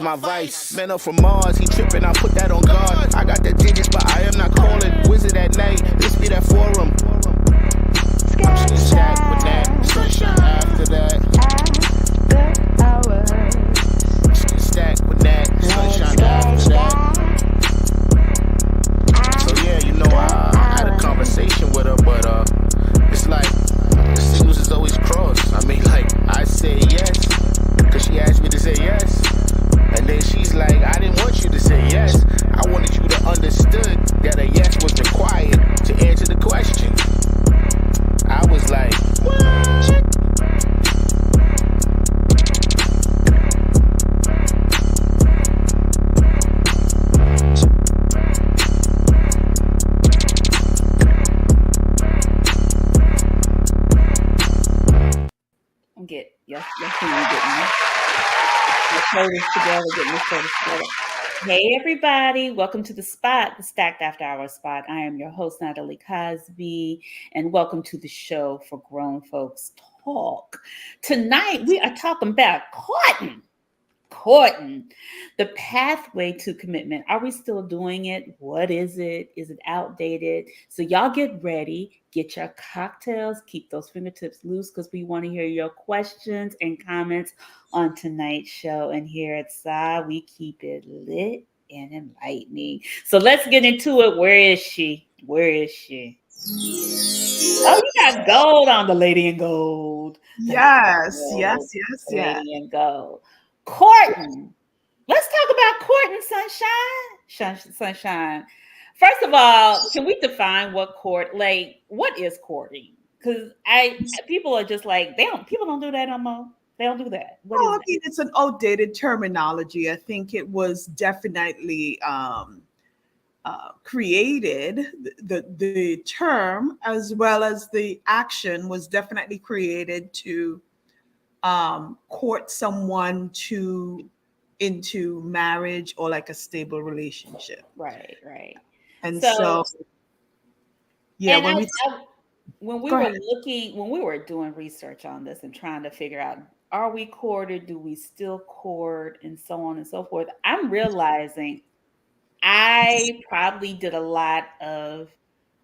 my vice. Man up from Mars, he tripping, I put that on guard. I got the digits, but I am not calling. Wizard at night, this be that forum. I'm shooting stack with that. Sunshine after that. Shooting stack with that. Sunshine after that. So yeah, you know, I had a conversation with her, but it's like the signals is always crossed. I mean, like, I say yes, cause she asked me to say yes. And then she's like, I didn't want you to say yes. I wanted you to understood that a yes was required to answer the question. I was like, what? Get yes, can you get me? Let's hold this together, get this together. Hey everybody, welcome to the spot, the Stacked After Hours spot. I am your host, Natalie Cosby, and welcome to the show for Grown Folks Talk. Tonight we are talking about courting, the pathway to commitment. Are we still doing it? What is it? Is it outdated? So y'all get ready, get your cocktails, keep those fingertips loose because we want to hear your questions and comments on tonight's show. And here at SAA, we keep it lit and enlightening. So let's get into it. Where is she? Where is she? Oh, you got gold on the lady in gold. Yes. Lady in gold. Courting. Let's talk about courting, sunshine. First of all, can we define what what is courting? Because people are just like, people don't do that no more. They don't do that. I mean, it's an outdated terminology. I think it was definitely created. The term as well as the action was definitely created to court someone into marriage or like a stable relationship. Right. And so yeah, when we were doing research on this and trying to figure out, are we courted? Do we still court? And so on and so forth. I'm realizing I probably did a lot of,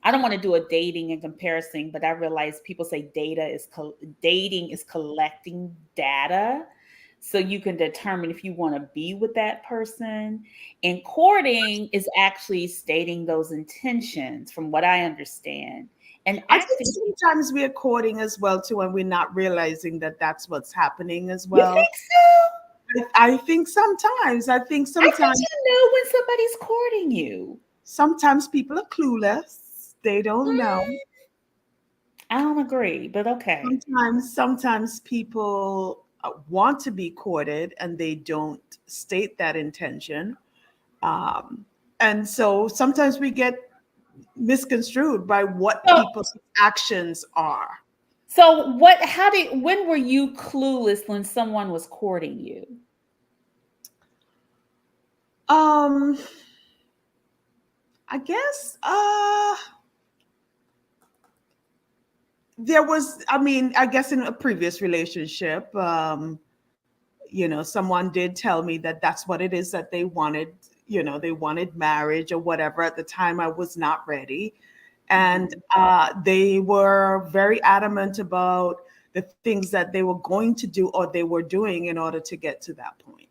I don't want to do a dating and comparison, but I realize people say dating is collecting data so you can determine if you want to be with that person. And courting is actually stating those intentions from what I understand. And I think sometimes we're courting as well too, and we're not realizing that that's what's happening as well. You think so? I think sometimes. I think you know when somebody's courting you. Sometimes people are clueless. They don't know. I don't agree, but okay. Sometimes people want to be courted and they don't state that intention. And so sometimes we get misconstrued by what people's actions are. So when were you clueless when someone was courting you? I guess there was, I guess in a previous relationship, someone did tell me that that's what it is that they wanted. They wanted marriage or whatever. At the time, I was not ready. And they were very adamant about the things that they were going to do or they were doing in order to get to that point.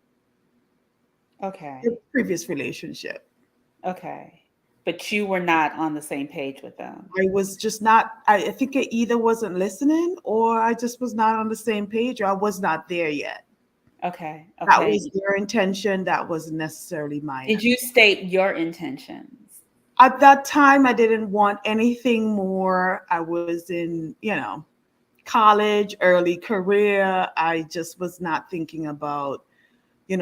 Okay. The previous relationship. Okay. But you were not on the same page with them. I was just not, I think I either wasn't listening or I just was not on the same page or I was not there yet. Okay. That was their intention. That wasn't necessarily mine. Did you state your intentions? At that time, I didn't want anything more. I was in, college, early career. I just was not thinking about,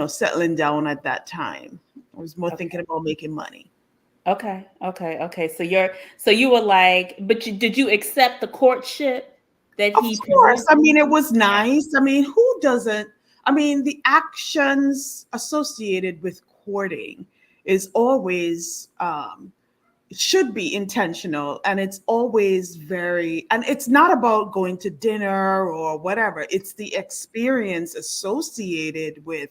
settling down at that time. I was more thinking about making money. Okay. So you were like, but did you accept the courtship that he? Of course. It was nice. Who doesn't? The actions associated with courting is always should be intentional, and it's always and it's not about going to dinner or whatever. It's the experience associated with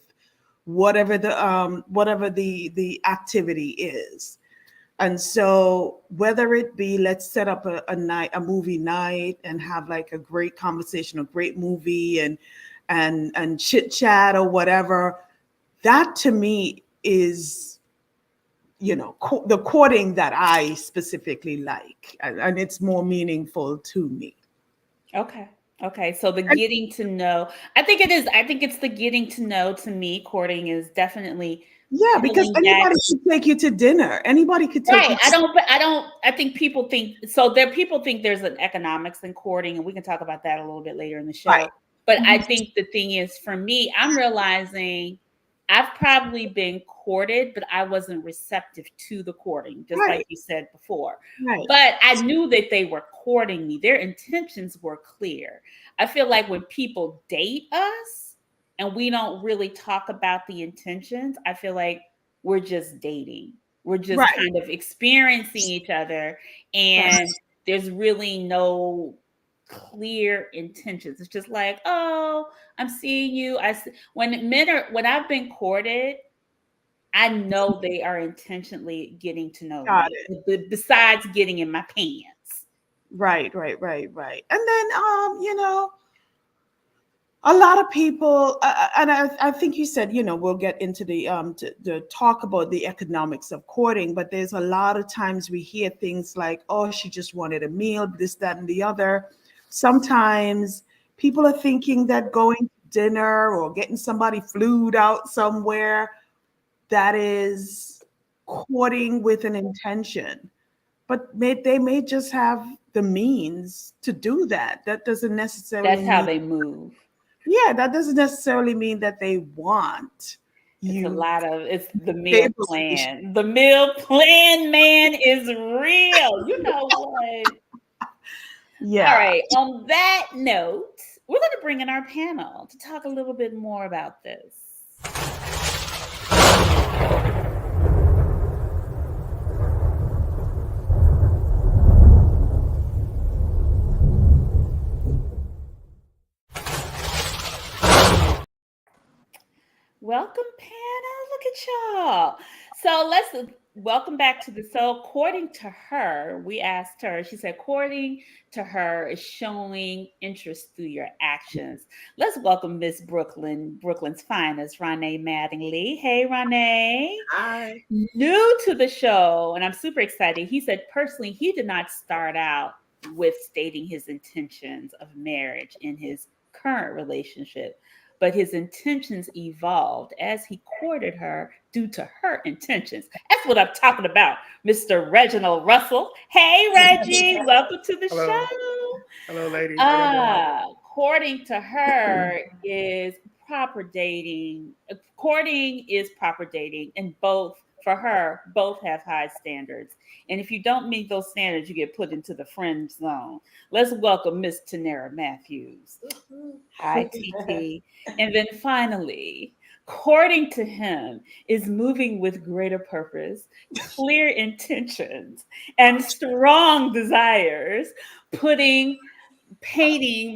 whatever the activity is. And so whether it be, let's set up a movie night and have like a great conversation, a great movie, and chit chat or whatever, that to me is, the courting that I specifically like, and it's more meaningful to me. Okay. Okay. So the getting to know, I think it is. I think it's the getting to know. To me, courting is definitely Yeah, because peeling back. anybody could take you to dinner. Anybody could take you Right. I think people think so. People think there's an economics in courting, and we can talk about that a little bit later in the right. show. But I Mhm. think the thing is, for me, I'm realizing I've probably been courted, but I wasn't receptive to the courting, just like Right. you said before. Right. But I knew that they were courting me. Their intentions were clear. I feel like when people date us and we don't really talk about the intentions, I feel like we're just dating. We're just Right. kind of experiencing each other, Right. and there's really no clear intentions. It's just like, oh, I'm seeing you. When I've been courted, I know they are intentionally getting to know Got me. it. Besides getting in my pants. Right. Right. And then, a lot of people, and I think you said, we'll get into the talk about the economics of courting, but there's a lot of times we hear things like, oh, she just wanted a meal, this, that, and the other. Sometimes people are thinking that going to dinner or getting somebody flued out somewhere, that is courting with an intention, but they may just have the means to do that. That doesn't necessarily That's how mean, they move. yeah, that doesn't necessarily mean that they want you It's the meal table solution. plan. The meal plan, man, is real. You know what? All Yeah. right. On that note, we're going to bring in our panel to talk a little bit more about this. Welcome, panel. Look at y'all. So let's welcome back to the so according to her, we asked her, she said, according to her is showing interest through your actions. Let's welcome Miss Brooklyn's finest, Renee Mattingly. Hey, Renee. Hi. New to the show, and I'm super excited. He said personally, he did not start out with stating his intentions of marriage in his current relationship, but his intentions evolved as he courted her due to her intentions. That's what I'm talking about, Mr. Reginald Russell. Hey, Reggie, welcome to the Hello. show. Hello, ladies. How y'all doing? Courting to her is proper dating. Courting is proper dating, and both have high standards. And if you don't meet those standards, you get put into the friend zone. Let's welcome Miss Tanera Matthews. Hi, TT. And then finally, courting to him is moving with greater purpose, clear intentions, and strong desires, painting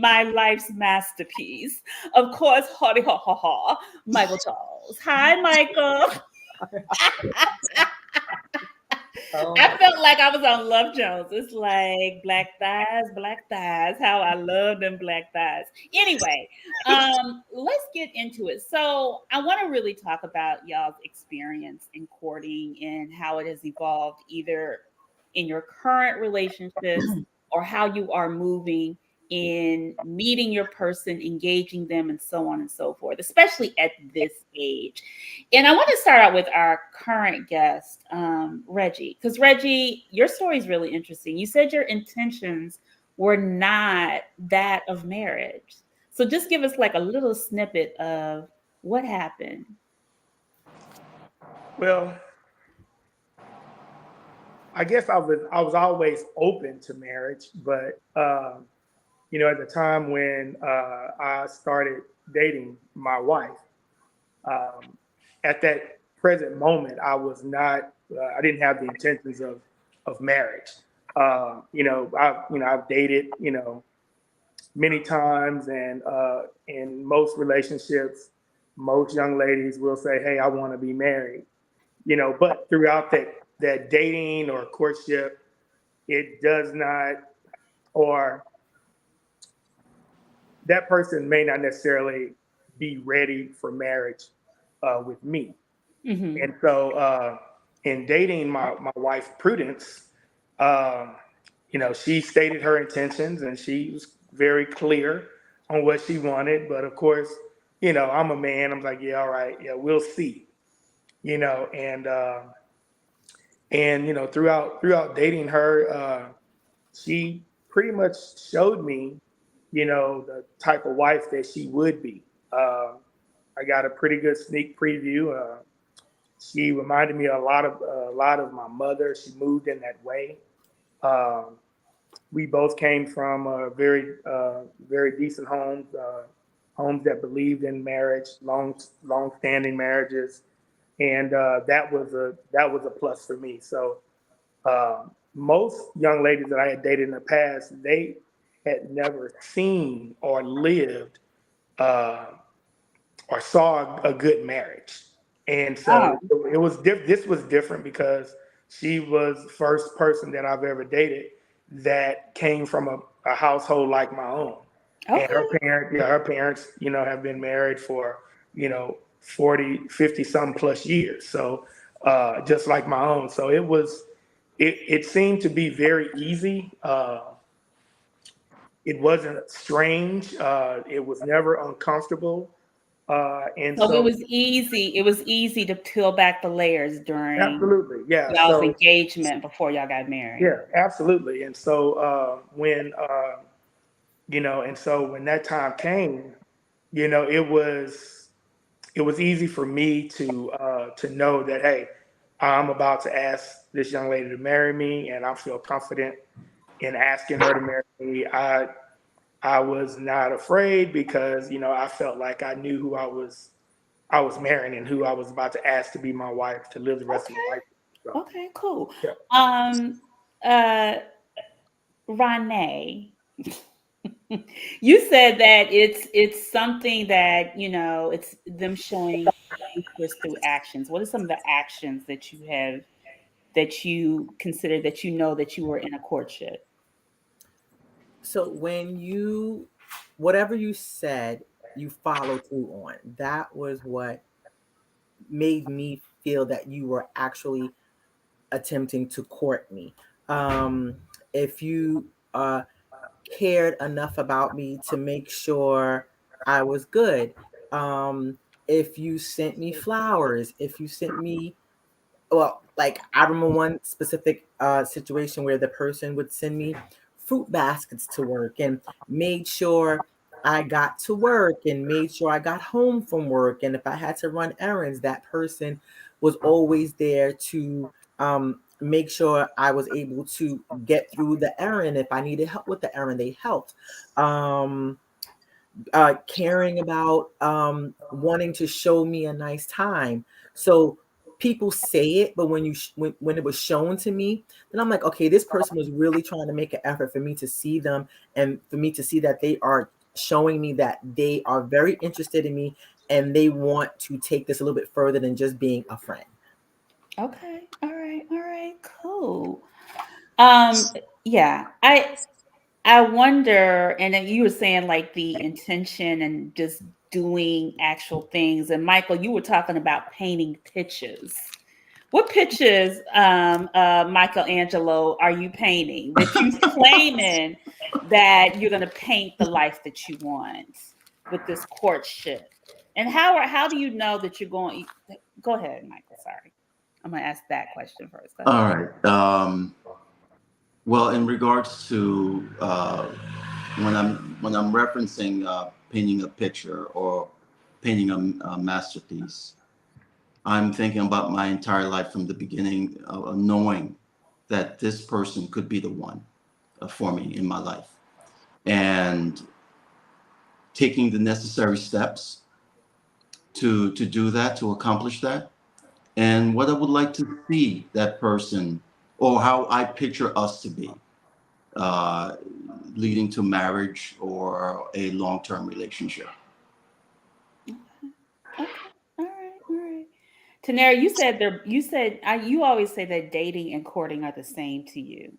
my life's masterpiece. Of course, Hardy ha ha ha, Michael Charles. Hi, Michael. I felt like I was on Love Jones. It's like black thighs. How I love them black thighs. Anyway, let's get into it. So I want to really talk about y'all's experience in courting and how it has evolved, either in your current relationships or how you are moving in meeting your person, engaging them, and so on and so forth, especially at this age. And I want to start out with our current guest, Reggie, because Reggie, your story is really interesting. You said your intentions were not that of marriage. So just give us like a little snippet of what happened. Well, I guess I was always open to marriage, but at the time when I started dating my wife, at that present moment, I was not. I didn't have the intentions of marriage. I've dated many times, and in most relationships, most young ladies will say, "Hey, I want to be married," but throughout that dating or courtship, it does not, or that person may not necessarily be ready for marriage with me. Mm-hmm. And so, in dating my wife Prudence, um, she stated her intentions and she was very clear on what she wanted. But of course, I'm a man. I'm like, yeah, all right, yeah, we'll see. And throughout dating her, she pretty much showed me, the type of wife that she would be. I got a pretty good sneak preview. She reminded me a lot of my mother. She moved in that way. Um, we both came from very decent homes, homes that believed in marriage, long-standing marriages, and that was a plus for me. So most young ladies that I had dated in the past, they had never seen or lived uh, or saw a good marriage. And Oh, so this was different because she was the first person that I've ever dated that came from a household like my own. And okay. her parents, have been married for, 40, 50 some plus years. So just like my own. So it seemed to be very easy. It wasn't strange. It was never uncomfortable. And So it so was easy. It was easy to peel back the layers during absolutely, yeah. y'all's So engagement before y'all got married. yeah, absolutely. And so when that time came, it was easy for me to know that, hey, I'm about to ask this young lady to marry me, and I feel confident in asking her to marry me. I was not afraid because I felt like I knew who I was marrying and who I was about to ask to be my wife to live the rest of my Okay. life. So Okay, cool. yeah. Uh Renee, you said that it's something that, it's them showing interest through actions. What are some of the actions that you consider that that you were in a courtship? So whatever you said, you followed through on. That was what made me feel that you were actually attempting to court me. If you cared enough about me to make sure I was good, if you sent me flowers, if you sent me, well, like I remember one specific situation where the person would send me fruit baskets to work and made sure I got to work and made sure I got home from work. And if I had to run errands, that person was always there to make sure I was able to get through the errand. If I needed help with the errand, they helped. Um, Caring about wanting to show me a nice time. So people say it, but when it was shown to me, then I'm like, okay, this person was really trying to make an effort for me to see them and for me to see that they are showing me that they are very interested in me and they want to take this a little bit further than just being a friend. Okay. All right, cool. Um, yeah, I wonder, and then you were saying like the intention and just doing actual things. And Michael, you were talking about painting pictures. What pictures, Michelangelo, are you painting that you claiming that you're going to paint the life that you want with this courtship? And how do you know that you're going? Go ahead, Michael. Sorry, I'm going to ask that question first. Go ahead. All right. Well, in regards to when I'm referencing painting a picture or painting a masterpiece, I'm thinking about my entire life from the beginning, knowing that this person could be the one for me in my life, and taking the necessary steps to do that, to accomplish that, and what I would like to see that person or how I picture us to be, uh, leading to marriage or a long-term relationship. Okay. Tanera, you always say that dating and courting are the same to you,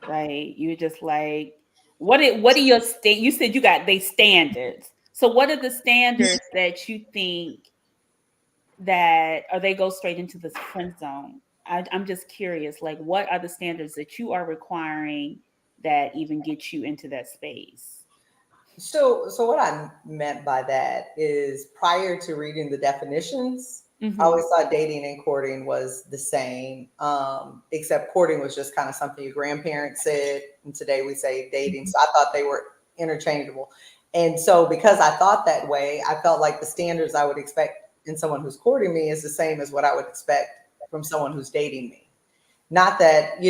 right? You're just like, what are your you said you got they standards. So what are the standards that you think that, or they go straight into this friend zone? I'm just curious, like, what are the standards that you are requiring that even get you into that space? So what I meant by that is prior to reading the definitions, Mhm. I always thought dating and courting was the same, except courting was just kind of something your grandparents said, and today we say dating. So I thought they were interchangeable. And so because I thought that way, I felt like the standards I would expect in someone who's courting me is the same as what I would expect from someone who's dating me. Not that,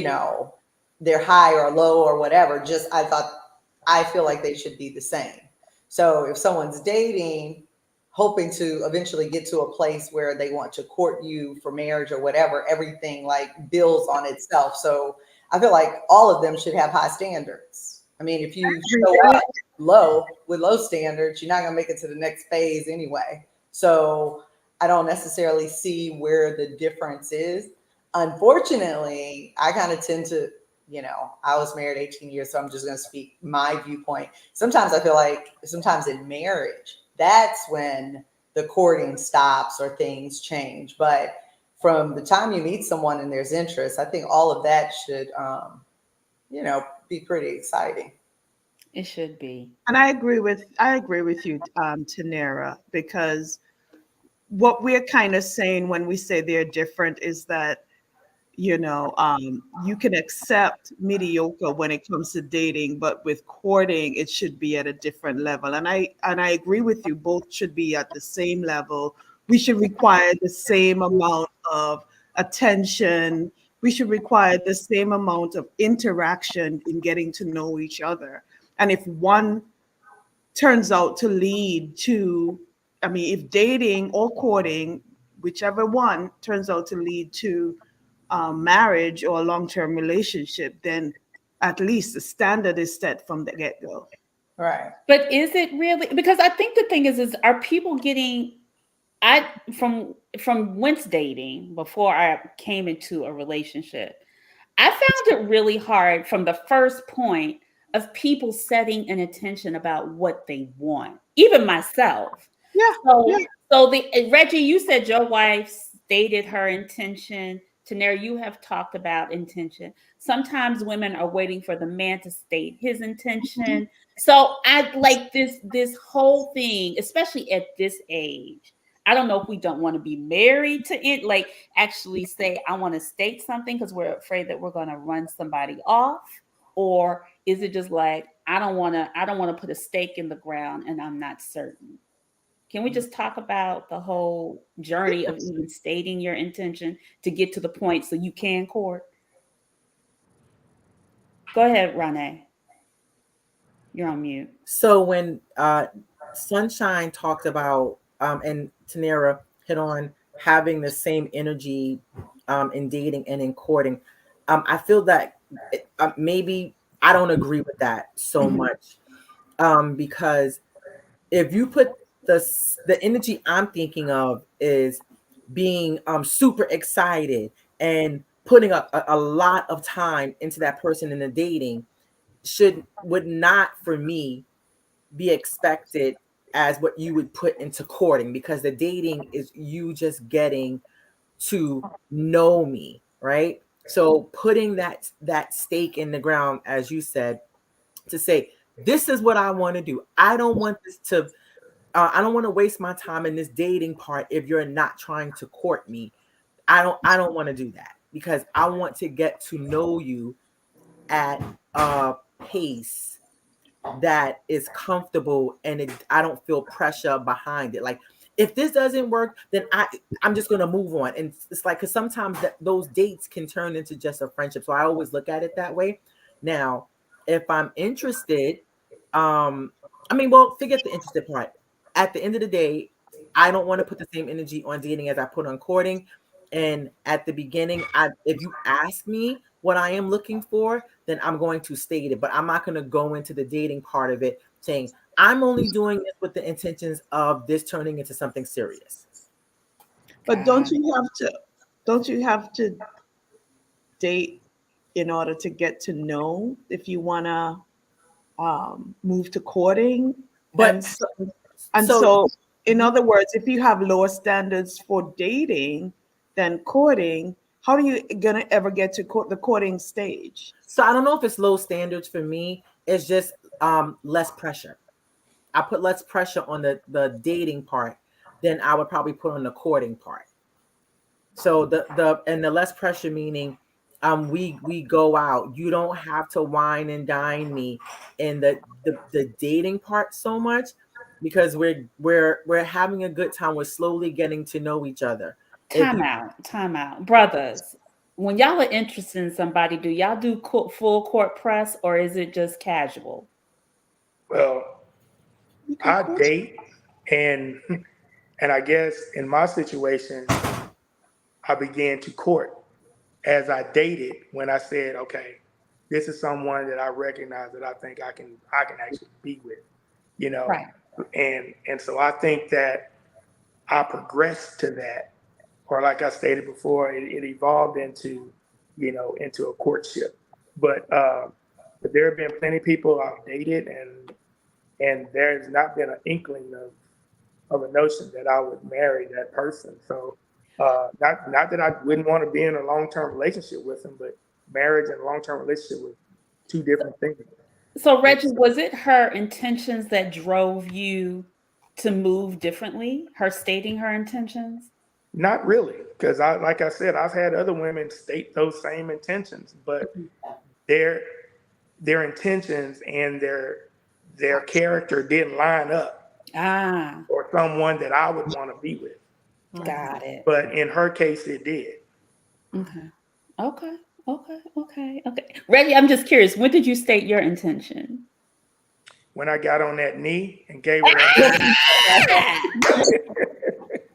they're high or low or whatever, just I feel like they should be the same. So if someone's dating, hoping to eventually get to a place where they want to court you for marriage or whatever, everything like builds on itself. So I feel like all of them should have high standards. I mean, if you show up low with low standards, you're not going to make it to the next phase anyway. So I don't necessarily see where the difference is. Unfortunately, I kind of tend to, I was married 18 years, so I'm just going to speak my viewpoint. Sometimes I feel like sometimes in marriage, that's when the courting stops or things change. But from the time you meet someone and there's interest, I think all of that should, be pretty exciting. It should be. And I agree with you, Tanera, because what we're kind of saying when we say they're different is that you can accept mediocre when it comes to dating, but with courting it should be at a different level. And I agree with you, both should be at the same level. We should require the same amount of attention. We should require the same amount of interaction in getting to know each other. And if one turns out to lead to, if dating or courting, whichever one turns out to lead to marriage or a long-term relationship, then at least the standard is set from the get-go. Right. But is it really? Because I think the thing is are people getting, from whence dating before I came into a relationship, I found it really hard from the first point of people setting an intention about what they want, even myself. Yeah. So Reggie, you said your wife stated her intention. Tanera, you have talked about intention. Sometimes women are waiting for the man to state his intention. So I like this whole thing, especially at this age. I don't know if we don't want to be married to it, like actually say, I want to state something because we're afraid that we're going to run somebody off. Or is it just like, I don't want to put a stake in the ground and I'm not certain. Can we just talk about the whole journey of even stating your intention to get to the point so you can court? Go ahead, Renee. You're on mute. So when Sunshine talked about, and Tanera hit on having the same energy in dating and in courting, I feel that maybe I don't agree with that so much, because if you put the energy I'm thinking of is being super excited and putting a lot of time into that person in the dating would not for me be expected as what you would put into courting, because the dating is you just getting to know me, right? So putting that stake in the ground, as you said, to say, this is what I want to do. I don't want this to I don't want to waste my time in this dating part if you're not trying to court me. I don't want to do that, because I want to get to know you at a pace that is comfortable and I don't feel pressure behind it. Like, if this doesn't work, then I'm just going to move on. And it's like, because sometimes those dates can turn into just a friendship. So I always look at it that way. Now, if I'm interested, forget the interested part. At the end of the day, I don't want to put the same energy on dating as I put on courting. And at the beginning, if you ask me what I am looking for, then I'm going to state it. But I'm not going to go into the dating part of it saying, I'm only doing this with the intentions of this turning into something serious. But don't you have to date in order to get to know if you want to move to courting? But And so, in other words, if you have lower standards for dating than courting, how are you gonna ever get to the courting stage? So I don't know if it's low standards for me. It's just less pressure. I put less pressure on the dating part than I would probably put on the courting part. So the less pressure meaning we go out. You don't have to wine and dine me in the dating part so much because we're having a good time. We're slowly getting to know each other. Time out. Brothers, when y'all are interested in somebody, do y'all do full court press or is it just casual? Well, I date, and I guess in my situation, I began to court as I dated when I said, okay, this is someone that I recognize that I think I can actually be with, you know. Right. And so I think that I progressed to that, or like I stated before, it evolved into, you know, into a courtship. But there have been plenty of people I've dated, and there's not been an inkling of a notion that I would marry that person. So not that I wouldn't want to be in a long-term relationship with them, but marriage and a long-term relationship were two different things. So Reggie, was it her intentions that drove you to move differently? Her stating her intentions? Not really, because like I said, I've had other women state those same intentions, but their intentions and their character didn't line up for someone that I would want to be with. Got it. But in her case, it did. Okay. Reggie, I'm just curious. When did you state your intention? When I got on that knee and gave her that.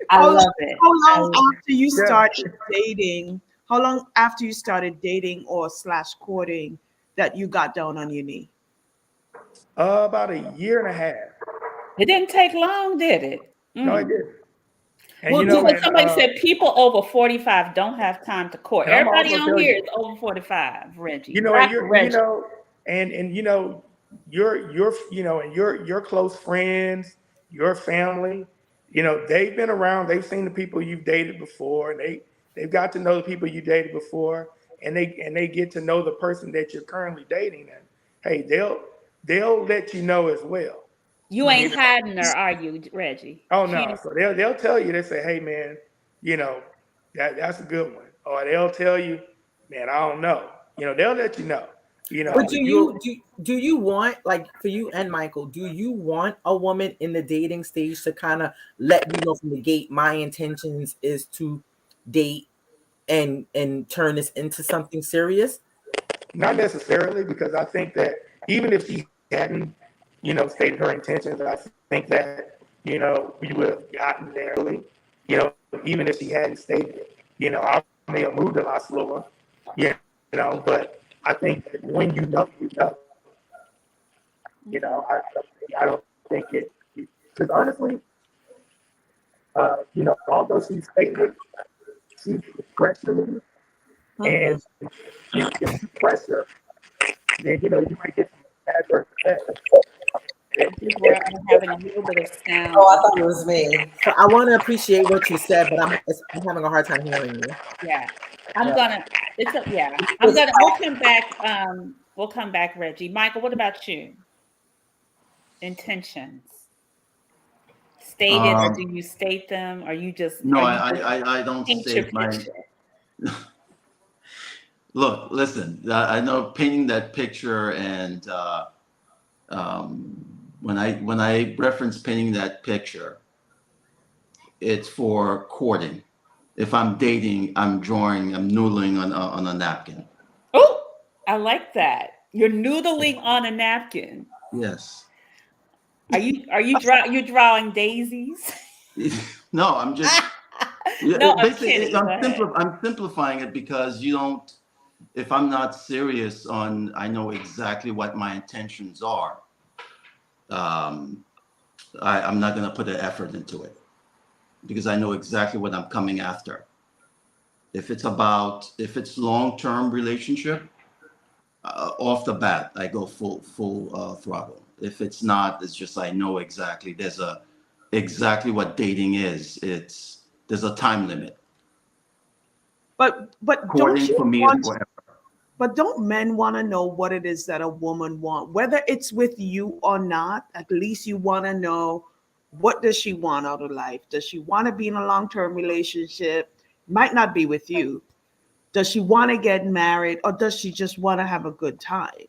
I love it. How long after you started dating? How long after you started dating or / courting that you got down on your knee? About a year and a half. It didn't take long, did it? No, it didn't. And well, somebody said people over 45 don't have time to court. Everybody on here is over 45, Reggie. You know, and your close friends, your family, you know, they've been around, they've seen the people you've dated before, and they've got to know the people you dated before, and they get to know the person that you're currently dating, and hey, they'll let you know as well. You ain't hiding her, are you, Reggie? Oh no. So they'll tell you, they say, hey man, you know, that's a good one. Or they'll tell you, man, I don't know. You know, they'll let you know. You know. But do you want, like for you and Michael, do you want a woman in the dating stage to kind of let you know from the gate, my intentions is to date and turn this into something serious? Not necessarily, because I think that even if she hadn't, you know, stated her intentions, I think that, you know, we would have gotten there, you know, even if she hadn't stated it. You know, I may have moved a lot slower, you know, but I think that when you know, you know. You know, I don't think it, because honestly, you know, although she stated she pressured me, and if pressure, then, you know, you might get some adverse effects. I'm having a little bit of sound. Oh, I thought it was me. So I want to appreciate what you said, but I'm having a hard time hearing you. Yeah, we'll come back. We'll come back, Reggie. Michael, what about you? Intentions stated, or do you state them? Or you just no? I don't state my. Look, listen. I know painting that picture, and when I reference painting that picture, it's for courting. If I'm dating, I'm noodling on a napkin. Oh, I like that. You're noodling on a napkin. Yes. Are you drawing daisies? No, I'm just. No, basically, I'm simplifying it because you don't. If I'm not serious on, I know exactly what my intentions are. I'm not going to put an effort into it. because I know exactly what I'm coming after. If it's long-term relationship, off the bat, I go full throttle. If it's not, it's just I know exactly. Exactly what dating is. There's a time limit. But don't Courting you for me is want? forever. But don't men want to know what it is that a woman want, whether it's with you or not? At least you want to know, what does she want out of life? Does she want to be in a long-term relationship? Might not be with you. Does she want to get married, or does she just want to have a good time?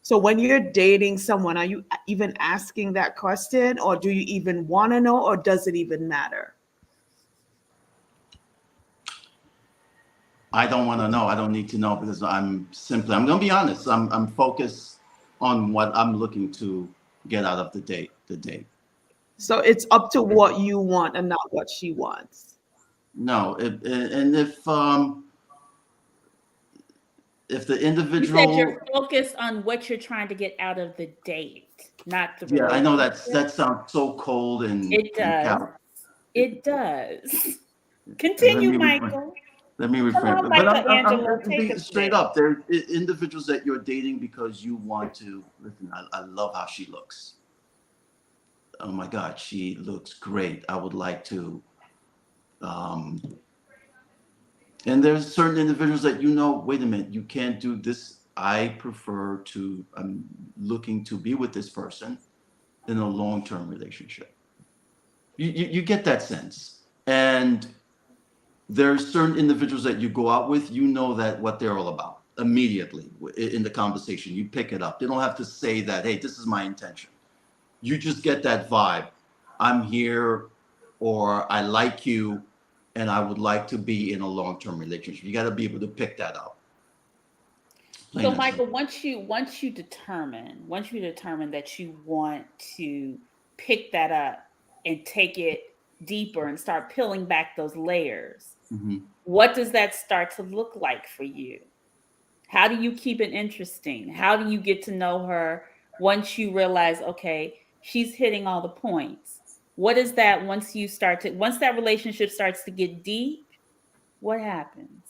So when you're dating someone, are you even asking that question, or do you even want to know, or does it even matter? I don't want to know. I don't need to know because I'm going to be honest. I'm focused on what I'm looking to get out of the date. So it's up to what you want and not what she wants. No, and if the You individual, said you're focused on what you're trying to get out of the date, not the yeah, I know relationship. that sounds so cold and It and does. callow. It does. Let Continue, me Michael. Let me Come reframe. on, But I'm Michelangelo, going to take be us straight there. up. There are individuals that you're dating because you want to listen. I love how she looks. Oh my God, she looks great. I would like to. And there's certain individuals that wait a minute, you can't do this. I'm looking to be with this person in a long-term relationship. You get that sense. And there's certain individuals that you go out with, that what they're all about immediately in the conversation. You pick it up. They don't have to say that, hey, this is my intention. You just get that vibe. I'm here, or I like you, and I would like to be in a long-term relationship. You got to be able to pick that up. Plain So, and Michael, simple. once you determine that you want to pick that up and take it deeper and start peeling back those layers, what does that start to look like for you? How do you keep it interesting? How do you get to know her once you realize, okay, she's hitting all the points? What is that once that relationship starts to get deep? What happens?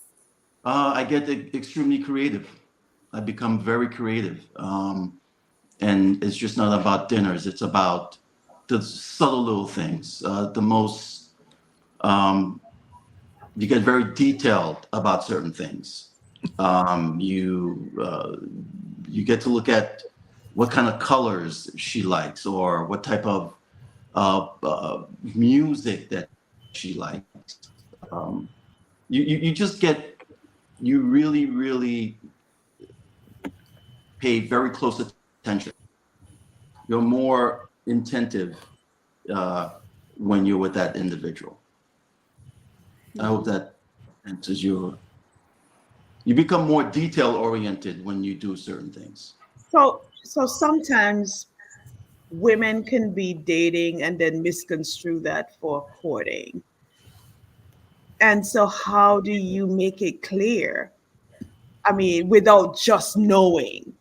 I get extremely creative. I become very creative. And it's just not about dinners. It's about the subtle little things. You get very detailed about certain things. You get to look at what kind of colors she likes, or what type of music that she likes. You really, really pay very close attention. You're more attentive when you're with that individual. I hope that answers you become more detail oriented when you do certain things. So sometimes women can be dating and then misconstrue that for courting. And so how do you make it clear? I mean, without just knowing,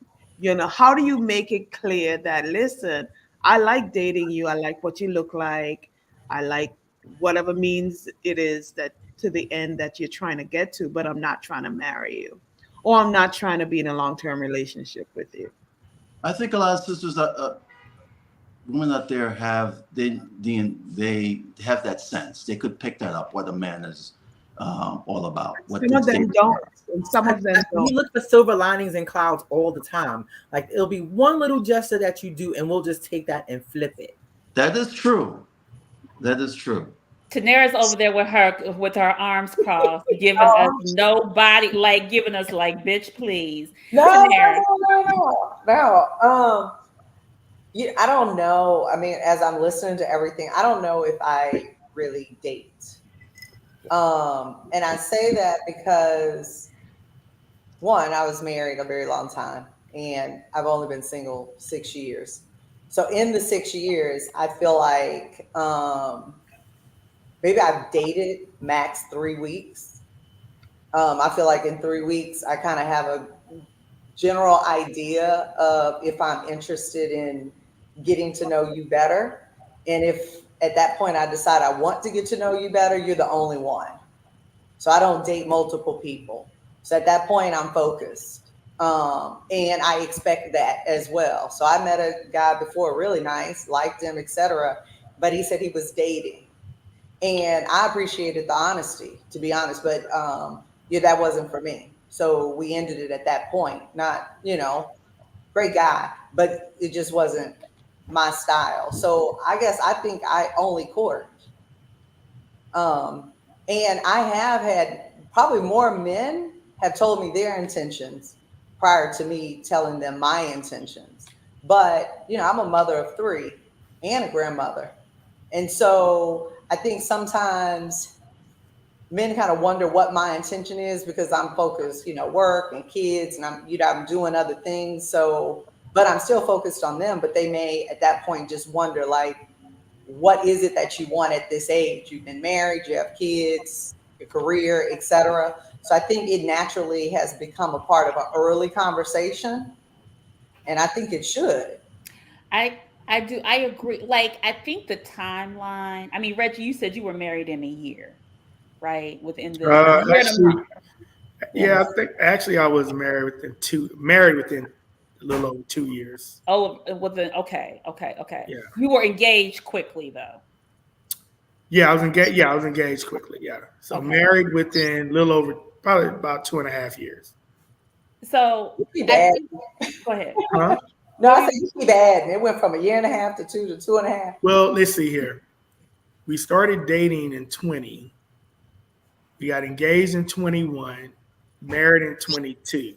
how do you make it clear that, listen, I like dating you. I like what you look like. I like whatever means it is that to the end that you're trying to get to, but I'm not trying to marry you, or I'm not trying to be in a long-term relationship with you. I think a lot of sisters, women out there they have that sense. They could pick that up, what a man is all about. Some of them don't, and some of them We don't. look for silver linings in clouds all the time. Like, it'll be one little gesture that you do, and we'll just take that and flip it. That is true. That is true. Tanera's over there with her arms crossed, giving us nobody, giving us bitch, please. No. I don't know. I mean, as I'm listening to everything, I don't know if I really date. And I say that because, one, I was married a very long time, and I've only been single 6 years. So in the 6 years, I feel like maybe I've dated max 3 weeks. I feel like in 3 weeks, I kind of have a general idea of if I'm interested in getting to know you better. And if at that point I decide I want to get to know you better, you're the only one. So I don't date multiple people. So at that point I'm focused. And I expect that as well. So I met a guy before, really nice, liked him, etc. But he said he was dating. And I appreciated the honesty, to be honest, but that wasn't for me. So we ended it at that point. Not, great guy, but it just wasn't my style. So I guess I think I only court. And I have had probably more men have told me their intentions prior to me telling them my intentions. But, I'm a mother of 3 and a grandmother. And so I think sometimes men kind of wonder what my intention is because I'm focused, work and kids, and I'm doing other things. So, but I'm still focused on them, but they may at that point just wonder, like, what is it that you want at this age? You've been married, you have kids, your career, etc. So I think it naturally has become a part of an early conversation, and I think it should. I do. I agree. Like, I think the timeline. I mean, Reggie, you said you were married in a year, right? Within the year and a month. Yeah, I think actually I was married within a little over 2 years. Oh, within okay. Yeah. You were engaged quickly though. Yeah, I was engaged. Yeah, I was engaged quickly. Yeah, so Okay. married within a little over probably about 2.5 years. So Bad. Go ahead. Huh? No, I said you see bad. It went from 1.5 years to 2 to 2.5. Well, let's see here. We started dating in 20. We got engaged in 21, married in 22.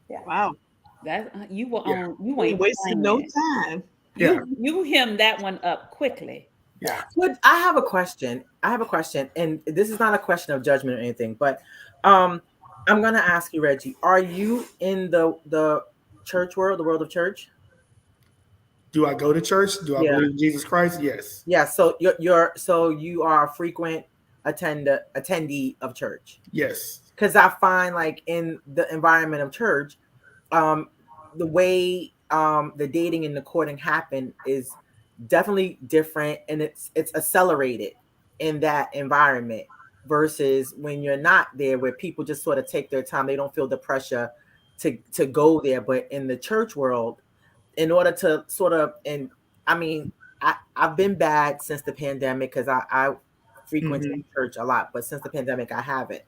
Yeah. Wow. That you were Yeah. on. You We ain't wasted no time. Yeah, You hemmed that one up quickly. yeah. But I have a question. And this is not a question of judgment or anything, but I'm gonna ask you, Reggie, are you in the church world, the world of church? Do I go to church? Do I Yeah. believe in Jesus Christ? Yes. Yeah, so you are a frequent attendee of church. Yes. Because I find, like, in the environment of church, the way the dating and the courting happen is definitely different, and it's accelerated in that environment versus when you're not there, where people just sort of take their time. They don't feel the pressure to go there. But in the church world, in order to sort of, and I mean, I've been bad since the pandemic because I frequented church a lot, but since the pandemic I haven't.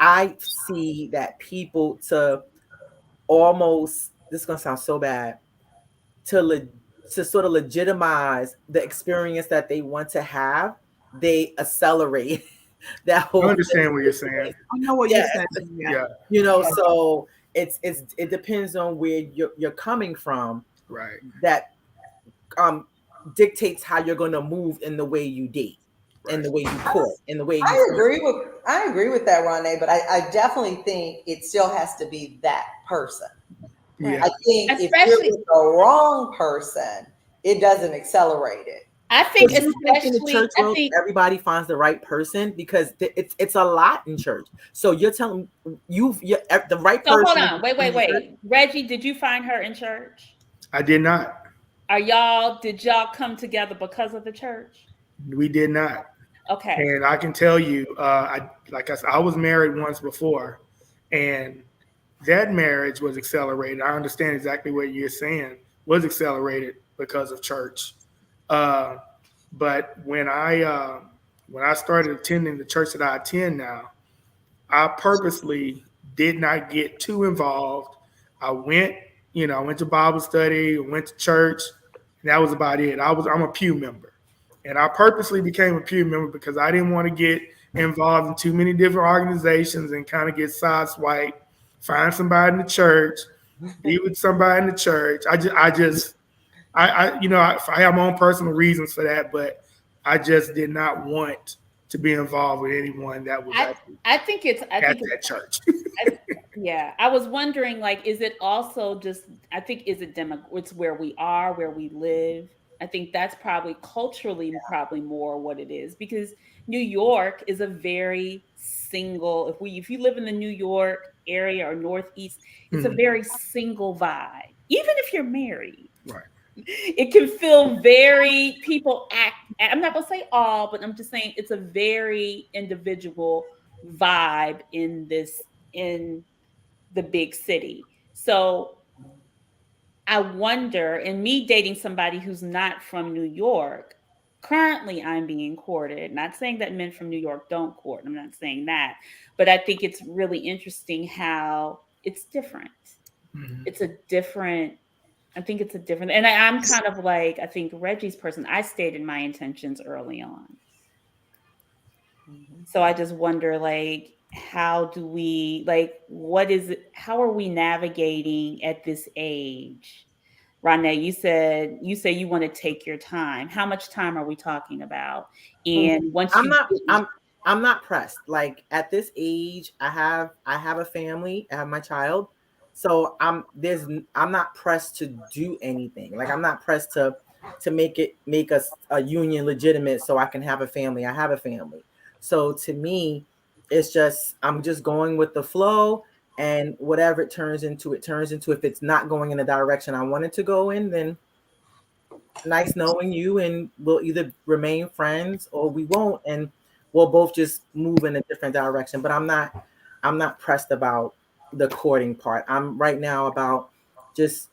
I see that people, to almost, this is gonna sound so bad, to sort of legitimize the experience that they want to have, they accelerate that whole. I understand what you're saying. I know what you're saying. Yeah. So it depends on where you're coming from. Right. That dictates how you're going to move in the way you date, and the way you court, in the way you. I agree with that, Ronnie, but I definitely think it still has to be that person. Yeah. I think if you're with the wrong person, it doesn't accelerate it. I think in the church world, I think everybody finds the right person, because it's a lot in church. So you're telling you're the right person. Hold on, wait. Reggie, did you find her in church? I did not. Did y'all come together because of the church? We did not. Okay. And I can tell you, like I said, I was married once before, and that marriage was accelerated. I understand exactly what you're saying, was accelerated because of church. But when I started attending the church that I attend now, I purposely did not get too involved. I went to Bible study, went to church, and that was about it. I'm a pew member, and I purposely became a pew member because I didn't want to get involved in too many different organizations and kind of get sideswiped. Find somebody in the church, be with somebody in the church. I have my own personal reasons for that, but I just did not want to be involved with anyone that was at that church. Yeah, I was wondering, like, is it also just? I think it's where we are, where we live. I think that's probably culturally probably more what it is, because New York is a very single. If you live in the New York area or Northeast, it's a very single vibe. Even if you're married, Right. it can feel very people act. I'm not gonna say all, but I'm just saying it's a very individual vibe in the big city. So I wonder, and me dating somebody who's not from New York, currently I'm being courted. Not saying that men from New York don't court. I'm not saying that. But I think it's really interesting how it's different. Mhm. It's a different, I think it's a different, and I'm kind of like, I think Reggie's person, I stated my intentions early on. So I just wonder, like, how do we, like, what is it, how are we navigating at this age? Rane, you say you want to take your time. How much time are we talking about? And once I'm you not get- I'm not pressed. Like at this age, I have a family, I have my child. So I'm not pressed to do anything. Like I'm not pressed to make us a union legitimate so I can have a family. I have a family. So to me, it's just I'm just going with the flow, and whatever it turns into, it turns into. If it's not going in the direction I want it to go in, then nice knowing you, and we'll either remain friends or we won't, and we'll both just move in a different direction. But I'm not pressed about the courting part. I'm right now about just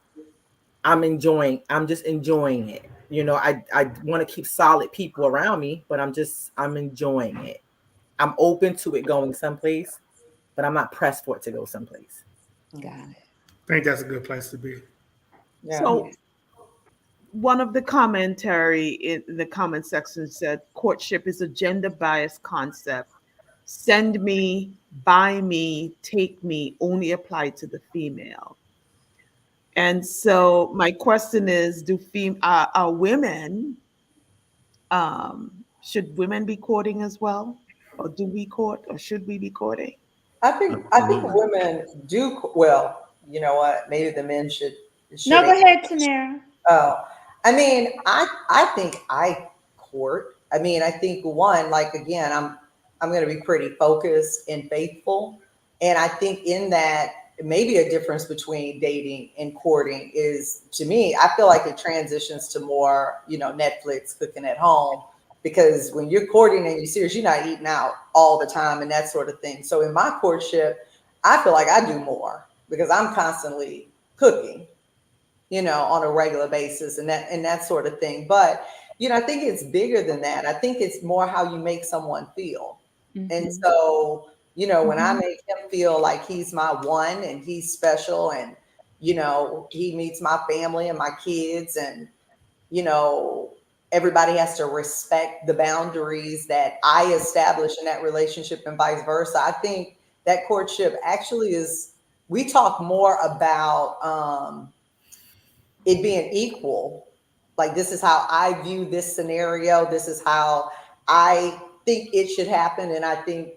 I'm just enjoying it. You know, I want to keep solid people around me, but I'm enjoying it. I'm open to it going someplace, but I'm not pressed for it to go someplace. got it. I think that's a good place to be. Yeah. So one of the commentary in the comment section said courtship is a gender biased concept. Send me, buy me, take me only apply to the female. And so my question is, are women, should women be courting as well? Or do we court, or should we be courting? I think women do well. You know what? Maybe the men should. No, go ahead, Tanera. Oh, I mean, I think I court. I mean, I think one, like again, I'm going to be pretty focused and faithful, and I think in that maybe a difference between dating and courting is, to me, I feel like it transitions to more, Netflix, cooking at home, because when you're courting and you're serious, you're not eating out all the time and that sort of thing. So in my courtship, I feel like I do more because I'm constantly cooking, on a regular basis and that sort of thing. But, I think it's bigger than that. I think it's more how you make someone feel. Mm-hmm. And so, when I make him feel like he's my one and he's special and, he meets my family and my kids and, everybody has to respect the boundaries that I establish in that relationship and vice versa. I think that courtship actually we talk more about it being equal. Like, this is how I view this scenario. This is how I think it should happen. And I think,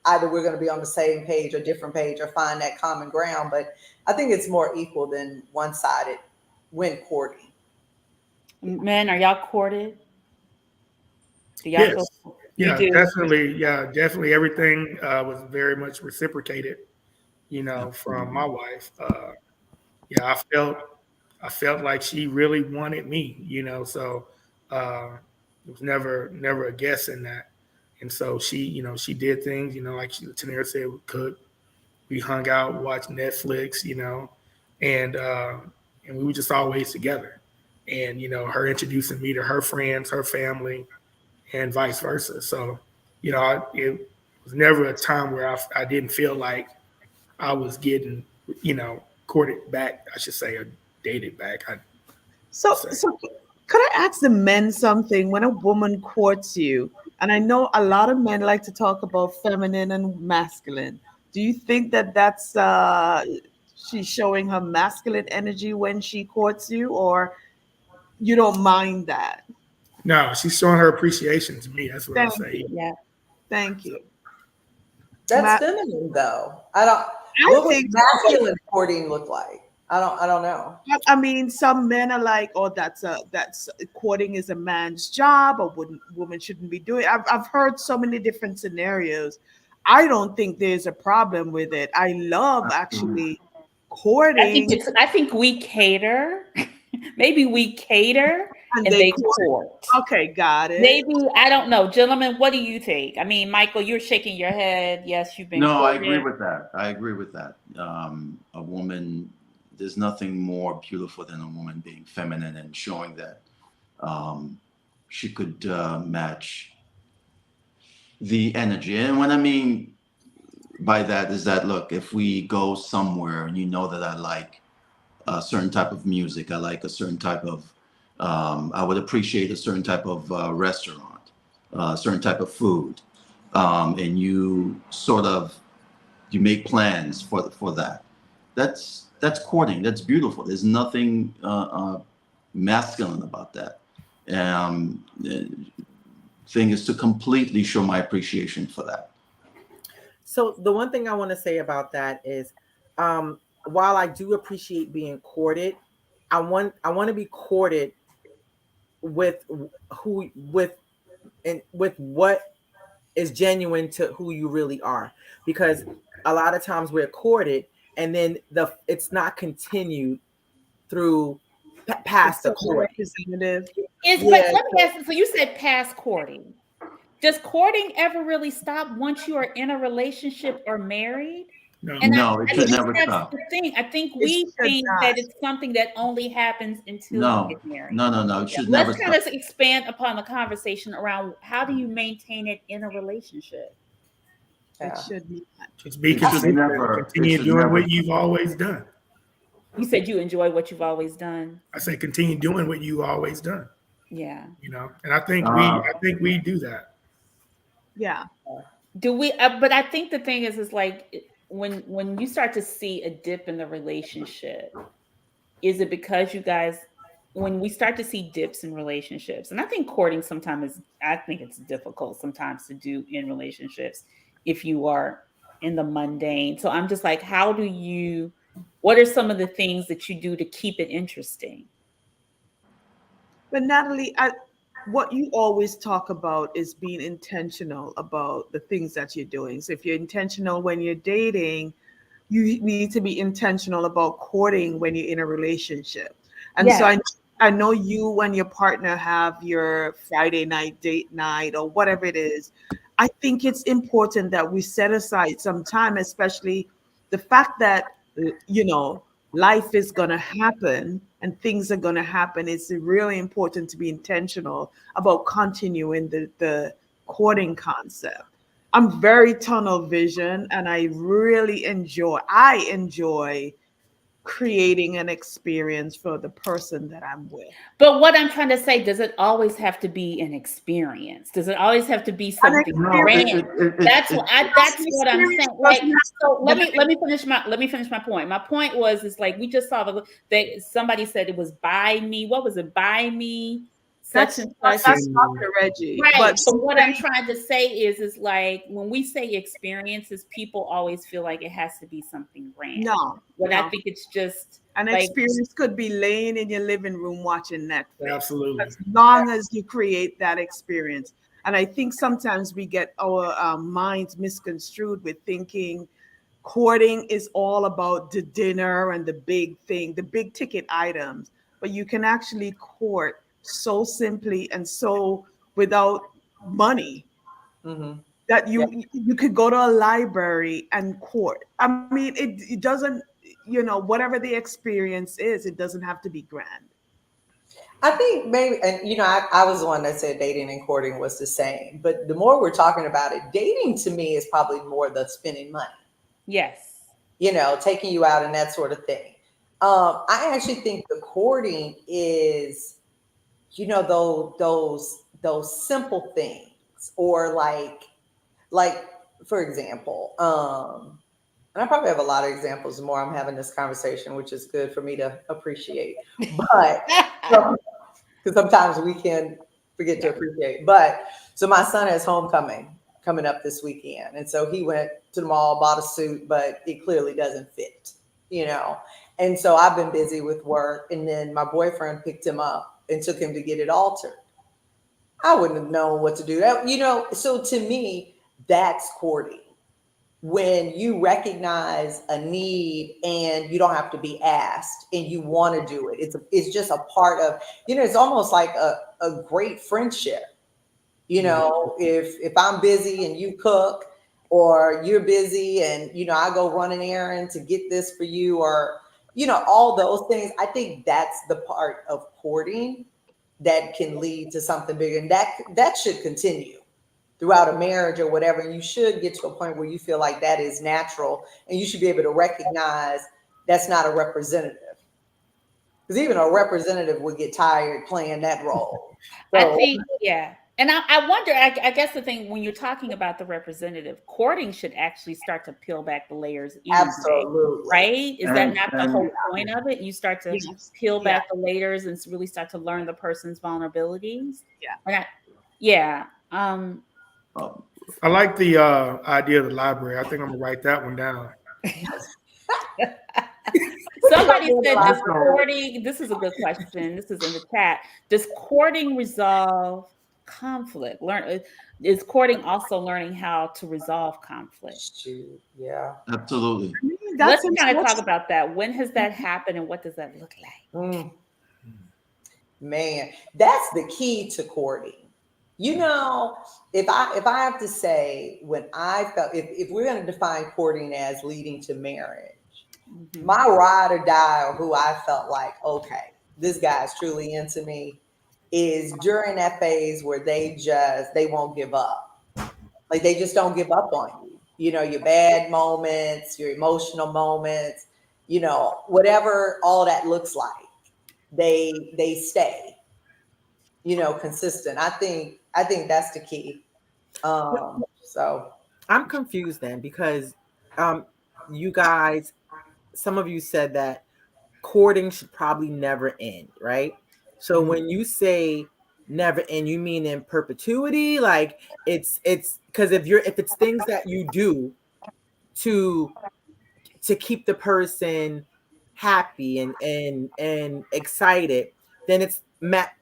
either we're going to be on the same page or different page or find that common ground. But I think it's more equal than one-sided when courting. Men, are y'all courted? Do y'all Yes. go? Yeah, You do? definitely. Yeah, definitely. Everything was very much reciprocated, from my wife. Yeah, I felt like she really wanted me, so it was never a guess in that. And so she did things, like Tanera said, we cooked, we hung out, watched Netflix, and we were just always together. And, her introducing me to her friends, her family, and vice versa. So, it was never a time where I didn't feel like I was getting, courted back, I should say, or dated back. So could I ask the men something? When a woman courts you, and I know a lot of men like to talk about feminine and masculine. Do you think that that's she's showing her masculine energy when she courts you, or you don't mind that? No, she's showing her appreciation to me. That's what I say. Yeah. Thank you. That's feminine, though. What would masculine courting look like? I don't know. I mean, some men are like, "Oh, that's courting is a man's job, or woman shouldn't be doing." I've heard so many different scenarios. I don't think there's a problem with it. I love actually courting. I think we cater. Maybe we cater And and they they court. court. Okay, got it. Maybe, I don't know. Gentlemen, what do you think? I mean, Michael, you're shaking your head. Yes, you've been No, I courted. agree with that. I agree with that. A woman, there's nothing more beautiful than a woman being feminine and showing that she could match the energy. And what I mean by that is that, look, if we go somewhere and you know that I like a certain type of music, I like a certain type of, I would appreciate a certain type of restaurant, a certain type of food, and you sort of, you make plans for that. That's courting. That's beautiful. There's nothing masculine about that. The thing is to completely show my appreciation for that. So the one thing I want to say about that is, while I do appreciate being courted, I want to be courted with what is genuine to who you really are, because a lot of times we're courted and then it's not continued through past the court. Representative. But let me ask you, so you said past courting. Does courting ever really stop once you are in a relationship or married? No, And No, it should think never that's stop. the thing. I think we should think not. that it's something that only happens until No, you get married. no. It should never Let's stop. kind of expand upon the conversation around how do you maintain it in a relationship? It should not. just be It should consistent. never- Continue it should doing never- what you've always done. You said you enjoy what you've always done. I say continue doing what you always done. Yeah. You know, and I think we do that. Yeah. Do we? But I think the thing is like when you start to see a dip in the relationship, is it because you guys? When we start to see dips in relationships, and I think courting sometimes I think it's difficult sometimes to do in relationships if you are in the mundane. So I'm just like, what are some of the things that you do to keep it interesting? But Natalie, what you always talk about is being intentional about the things that you're doing. So if you're intentional when you're dating, you need to be intentional about courting when you're in a relationship. And so I know you and your partner have your Friday night date night or whatever it is. I think it's important that we set aside some time, especially the fact that, you know, life is going to happen and things are going to happen. It's really important to be intentional about continuing the courting concept. I'm very tunnel vision and I really enjoy creating an experience for the person that I'm with. But what I'm trying to say, does it always have to be an experience? Does it always have to be something grand? That's what I'm saying. Like, so let me finish my point. My point is like we just saw that somebody said it was buy me. What was it? Buy me. That's Dr. Reggie. Right. But what I'm trying to say is like when we say experiences, people always feel like it has to be something grand. I think it's just an experience could be laying in your living room watching Netflix. Absolutely. As long as you create that experience. And I think sometimes we get our minds misconstrued with thinking courting is all about the dinner and the big thing, the big ticket items. But you can actually court so simply and so without money that you could go to a library and court. I mean, it doesn't, you know, whatever the experience is, it doesn't have to be grand. I think maybe, and you know, I was the one that said dating and courting was the same, but the more we're talking about it, dating to me is probably more the spending money. Yes. You know, taking you out and that sort of thing. I actually think the courting is, you know, those simple things, or like for example, and I probably have a lot of examples the more I'm having this conversation, which is good for me to appreciate. But because sometimes we can forget to appreciate. But so my son has homecoming coming up this weekend, and so he went to the mall, bought a suit, but it clearly doesn't fit, you know. And so I've been busy with work, and then my boyfriend picked him up and took him to get it altered. I wouldn't have known what to do. That, you know, so to me, that's courting. when you recognize a need and you don't have to be asked and you want to do it. It's just a part of, it's almost like a great friendship. If I'm busy and you cook, or you're busy and, I go run an errand to get this for you, or, all those things. I think that's the part of courting that can lead to something bigger. And that should continue throughout a marriage or whatever. You should get to a point where you feel like that is natural, and you should be able to recognize that's not a representative. Because even a representative would get tired playing that role. So, I think, yeah. And I wonder, I guess the thing, when you're talking about the representative, courting should actually start to peel back the layers. Anyway, absolutely. right? Is that not the whole point of it? You start to peel back the layers and really start to learn the person's vulnerabilities. Yeah. I like the idea of the library. I think I'm gonna write that one down. Somebody said, does courting, this is a good question. This is in the chat. Does courting resolve conflict? Is courting also learning how to resolve conflict? Yeah. Absolutely. Let's kind of talk about that. When has that happened and what does that look like? Man, that's the key to courting. If I have to say, when I felt, if we're going to define courting as leading to marriage, my ride or die, or who I felt like, okay, this guy's truly into me, is during that phase where they won't give up. Like, they just don't give up on you. Your bad moments, your emotional moments, whatever all that looks like, they stay, consistent. I think that's the key. So I'm confused then, because you guys, some of you said that courting should probably never end, right? So when you say never end, you mean in perpetuity? Like it's because if it's things that you do to keep the person happy and excited, then it's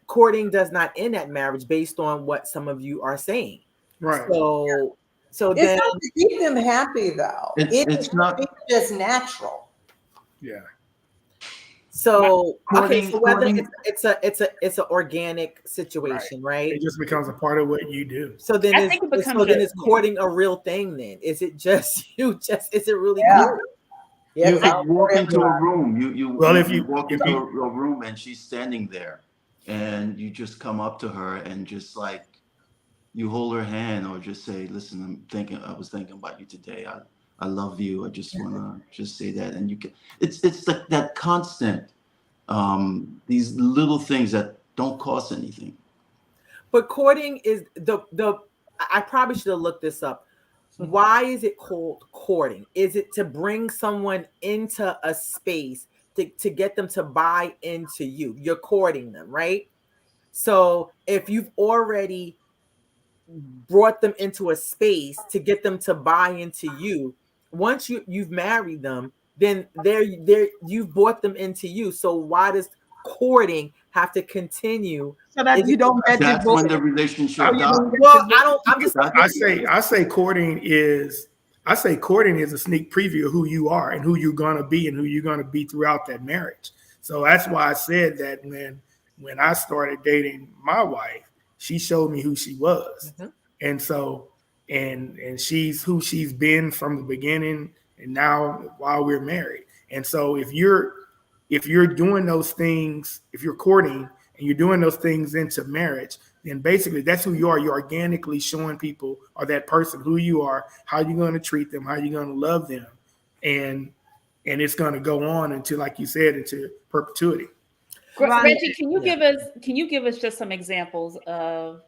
courting does not end at marriage, based on what some of you are saying. Right. So it's then, not to keep them happy, though. It's not just natural. Yeah. So courting, so whether it's an organic situation, right? It just becomes a part of what you do. So then I think it becomes is courting a real thing then? Is it just is it really good? Yeah. You walk into a room. You walk into a room and she's standing there, and you just come up to her and just like you hold her hand, or just say, "Listen, I was thinking about you today. I love you. I just want to just say that." And you can, it's like that constant, these little things that don't cost anything. But courting is I probably should have looked this up. Why is it called courting? Is it to bring someone into a space to get them to buy into you? You're courting them, right? So if you've already brought them into a space to get them to buy into you, once you've married them, then you've brought them into you. So why does courting have to continue? So that you don't get That's divorced. when the relationship dies. Well, I say courting is a sneak preview of who you are and who you're gonna be and who you're gonna be throughout that marriage. So that's why I said that when I started dating my wife, she showed me who she was. And so and she's who she's been from the beginning and now while we're married. And so if you're doing those things, if you're courting and you're doing those things into marriage, then basically that's who you are. You're organically showing people, or that person, who you are, how you're going to treat them, how you're going to love them. And it's going to go on until, like you said, into perpetuity. Reggie, can you give us just some examples of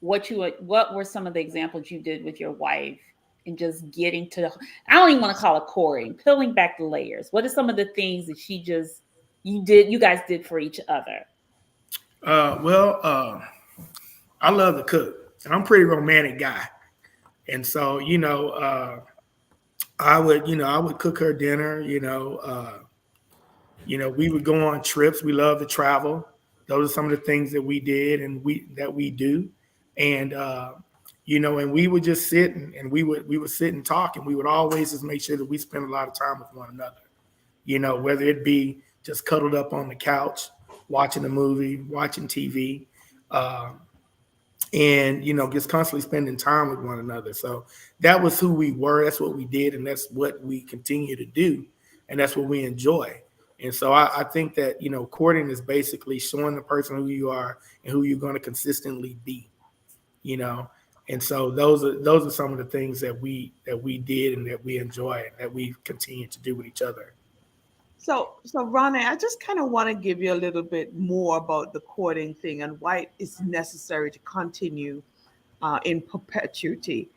what were some of the examples you did with your wife and just getting to I don't even want to call it courting, peeling back the layers? What are some of the things that you guys did for each other? I love to cook, and I'm a pretty romantic guy. And so, I would cook her dinner, we would go on trips. We love to travel. Those are some of the things that we did and we do. And, and we would just sit and we would sit and talk, and we would always just make sure that we spend a lot of time with one another, whether it be just cuddled up on the couch, watching a movie, watching TV, and, just constantly spending time with one another. So that was who we were. That's what we did. And that's what we continue to do. And that's what we enjoy. And so I think that, courting is basically showing the person who you are and who you're going to consistently be, And so those are some of the things that we did and that we enjoy and that we continue to do with each other. So Ronnie, I just kind of want to give you a little bit more about the courting thing and why it's necessary to continue in perpetuity.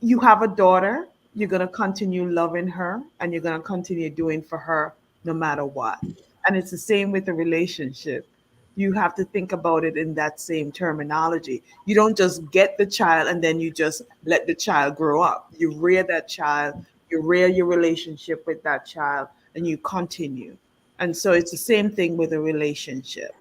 You have a daughter, you're going to continue loving her, and you're going to continue doing for her no matter what. And it's the same with a relationship. You have to think about it in that same terminology. You don't just get the child and then you just let the child grow up. You rear that child, you rear your relationship with that child, and you continue. And so it's the same thing with a relationship.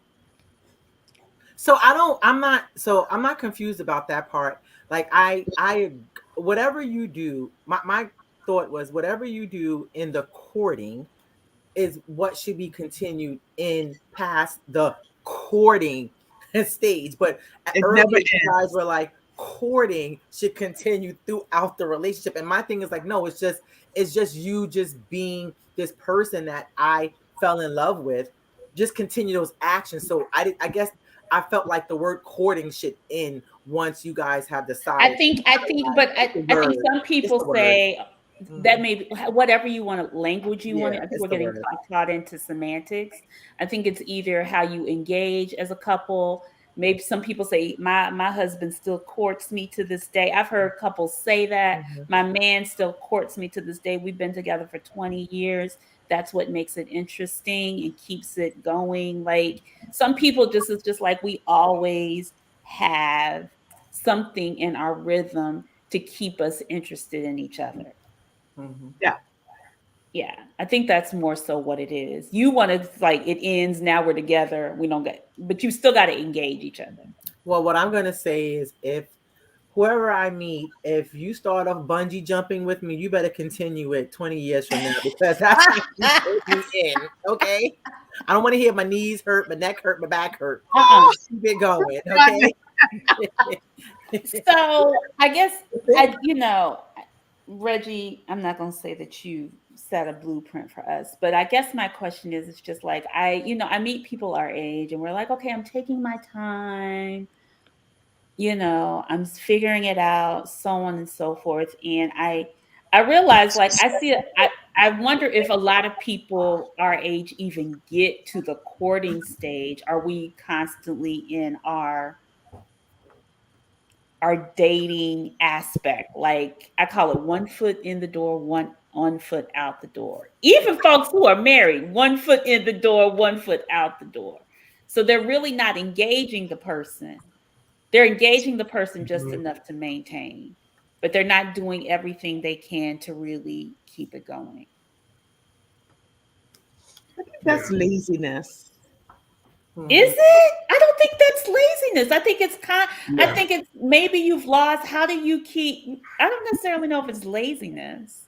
So I'm not confused about that part. Like I whatever you do, my thought was whatever you do in the courting is what should be continued in past the courting stage. But earlier you guys were like, courting should continue throughout the relationship. And my thing is like, no, it's just you just being this person that I fell in love with. Just continue those actions. So I guess I felt like the word courting should end once you guys have decided. I think some people say that maybe whatever you want to language you want. I think we're getting caught into semantics. I think it's either how you engage as a couple. Maybe some people say my husband still courts me to this day. I've heard couples say that. My man still courts me to this day. We've been together for 20 years. That's what makes it interesting and keeps it going. Like some people it's just like we always have something in our rhythm to keep us interested in each other. Yeah, I think that's more so what it is. You want to like it ends, now we're together, we don't get, but you still got to engage each other. Well, what I'm going to say is if whoever I meet, if you start off bungee jumping with me, you better continue it 20 years from now because that's me in, okay? I don't want to hear my knees hurt, my neck hurt, my back hurt. Keep it going, okay? So I guess, Reggie, I'm not going to say that you set a blueprint for us, but I guess my question is, it's just like, I meet people our age and we're like, okay, I'm taking my time, I'm figuring it out, so on and so forth. And I realize like, I wonder if a lot of people our age even get to the courting stage. Are we constantly in our dating aspect? Like I call it 1 foot in the door, one foot out the door. Even folks who are married, 1 foot in the door, 1 foot out the door. So they're really not engaging the person. They're engaging the person just enough to maintain, but they're not doing everything they can to really keep it going. I think that's laziness. Is it? I don't think that's laziness. I think it's I think it's maybe you've lost. How do you keep? I don't necessarily know if it's laziness.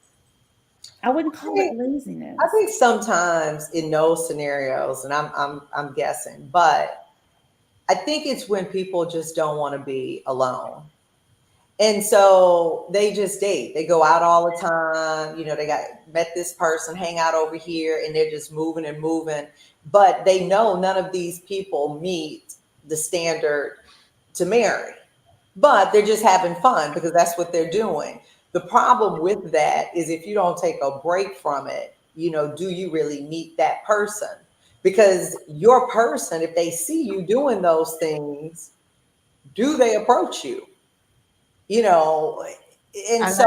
I wouldn't call it laziness. I think sometimes in those scenarios, and I'm guessing, but I think it's when people just don't want to be alone. And so they just date. They go out all the time. They met this person, hang out over here, and they're just moving and moving. But they know none of these people meet the standard to marry. But they're just having fun because that's what they're doing. The problem with that is if you don't take a break from it, do you really meet that person? Because your person, if they see you doing those things, do they approach you? And so,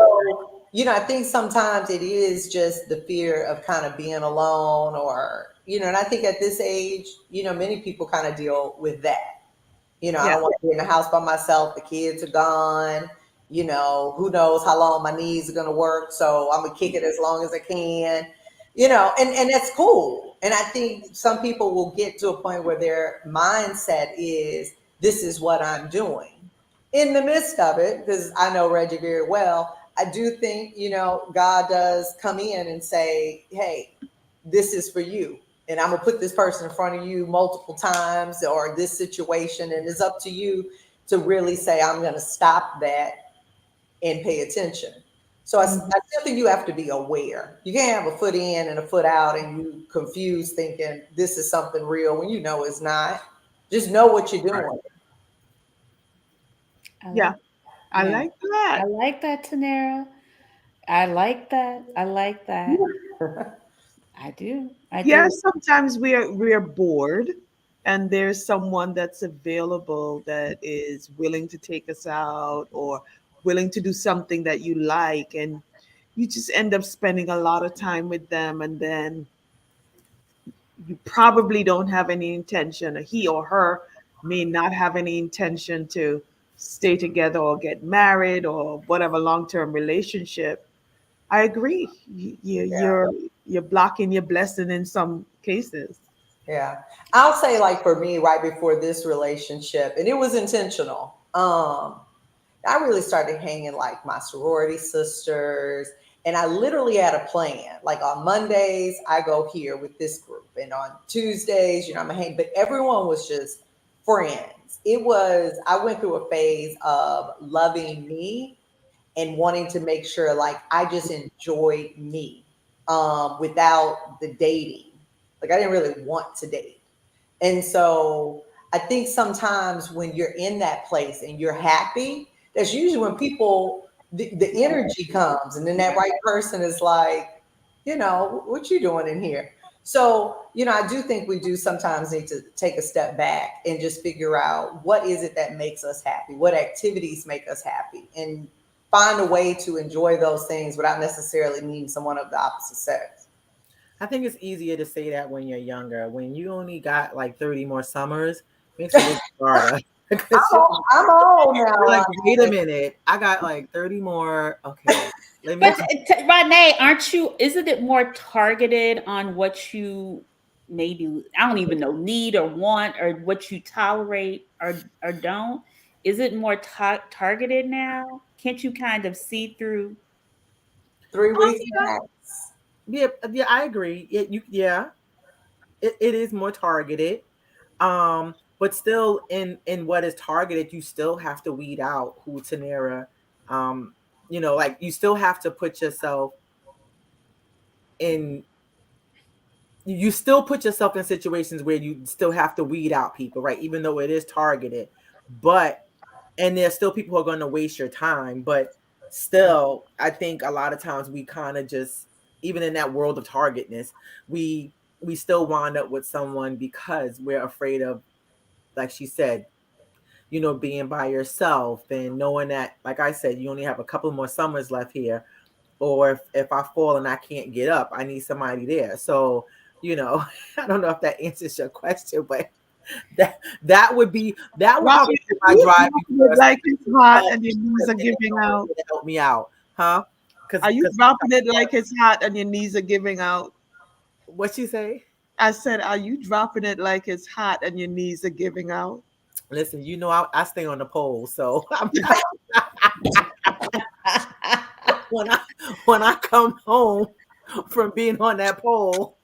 I think sometimes it is just the fear of kind of being alone or, and I think at this age, many people kind of deal with that. I don't want to be in the house by myself. The kids are gone. Who knows how long my knees are going to work. So I'm going to kick it as long as I can, and that's cool. And I think some people will get to a point where their mindset is, this is what I'm doing. in the midst of it, because I know Reggie very well, I do think, God does come in and say, hey, this is for you. And I'm going to put this person in front of you multiple times, or this situation. And it's up to you to really say, I'm going to stop that and pay attention. So I still think you have to be aware. You can't have a foot in and a foot out and you confused thinking this is something real when you know it's not. Just know what you're doing. Yeah, I Yeah. like that. I like that, Tanera. I like that. I like that. I do. I do. Yeah, sometimes we're bored and there's someone that's available that is willing to take us out or willing to do something that you like, and you just end up spending a lot of time with them, and then you probably don't have any intention, or he or her may not have any intention to stay together or get married or whatever long-term relationship. I agree. Yeah. You're blocking your blessing in some cases. Yeah. I'll say, like, for me, right before this relationship, and it was intentional. I really started hanging like my sorority sisters, and I literally had a plan. Like on Mondays, I go here with this group, and on Tuesdays, I'm gonna hang. But everyone was just friends. I went through a phase of loving me and wanting to make sure, like, I just enjoyed me, without the dating. Like, I didn't really want to date. And so I think sometimes when you're in that place and you're happy, that's usually when the energy comes, and then that right person is like, what you doing in here? So, I do think we do sometimes need to take a step back and just figure out what is it that makes us happy? What activities make us happy? And find a way to enjoy those things without necessarily needing someone of the opposite sex. I think it's easier to say that when you're younger. When you only got like 30 more summers, makes it a little harder. I'm old now. Like, wait a minute, I got like 30 more. Okay, let me. But Renee, isn't it more targeted on what you maybe, I don't even know, need or want, or what you tolerate or don't? Is it more targeted now? Can't you kind of see through? 3 weeks Yeah. max. Yeah, I agree. It is more targeted. But still, in what is targeted, you still have to weed out who Tanera. Like, you still have to put yourself in. You still put yourself in situations where you still have to weed out people, right? Even though it is targeted, and there's still people who are going to waste your time. But still, I think a lot of times we kind of just, even in that world of targetness, we still wind up with someone because we're afraid of, like she said, being by yourself and knowing that, like I said, you only have a couple more summers left here. Or if I fall and I can't get up, I need somebody there. So, I don't know if that answers your question, but that would Robbie, probably be my drive. like it's hot and your knees are giving out. To help me out, huh? Are you dropping it like it's hot and your knees are giving out? What you say? I said, are you dropping it like it's hot and your knees are giving out? Listen, I stay on the pole, so when I come home from being on that pole.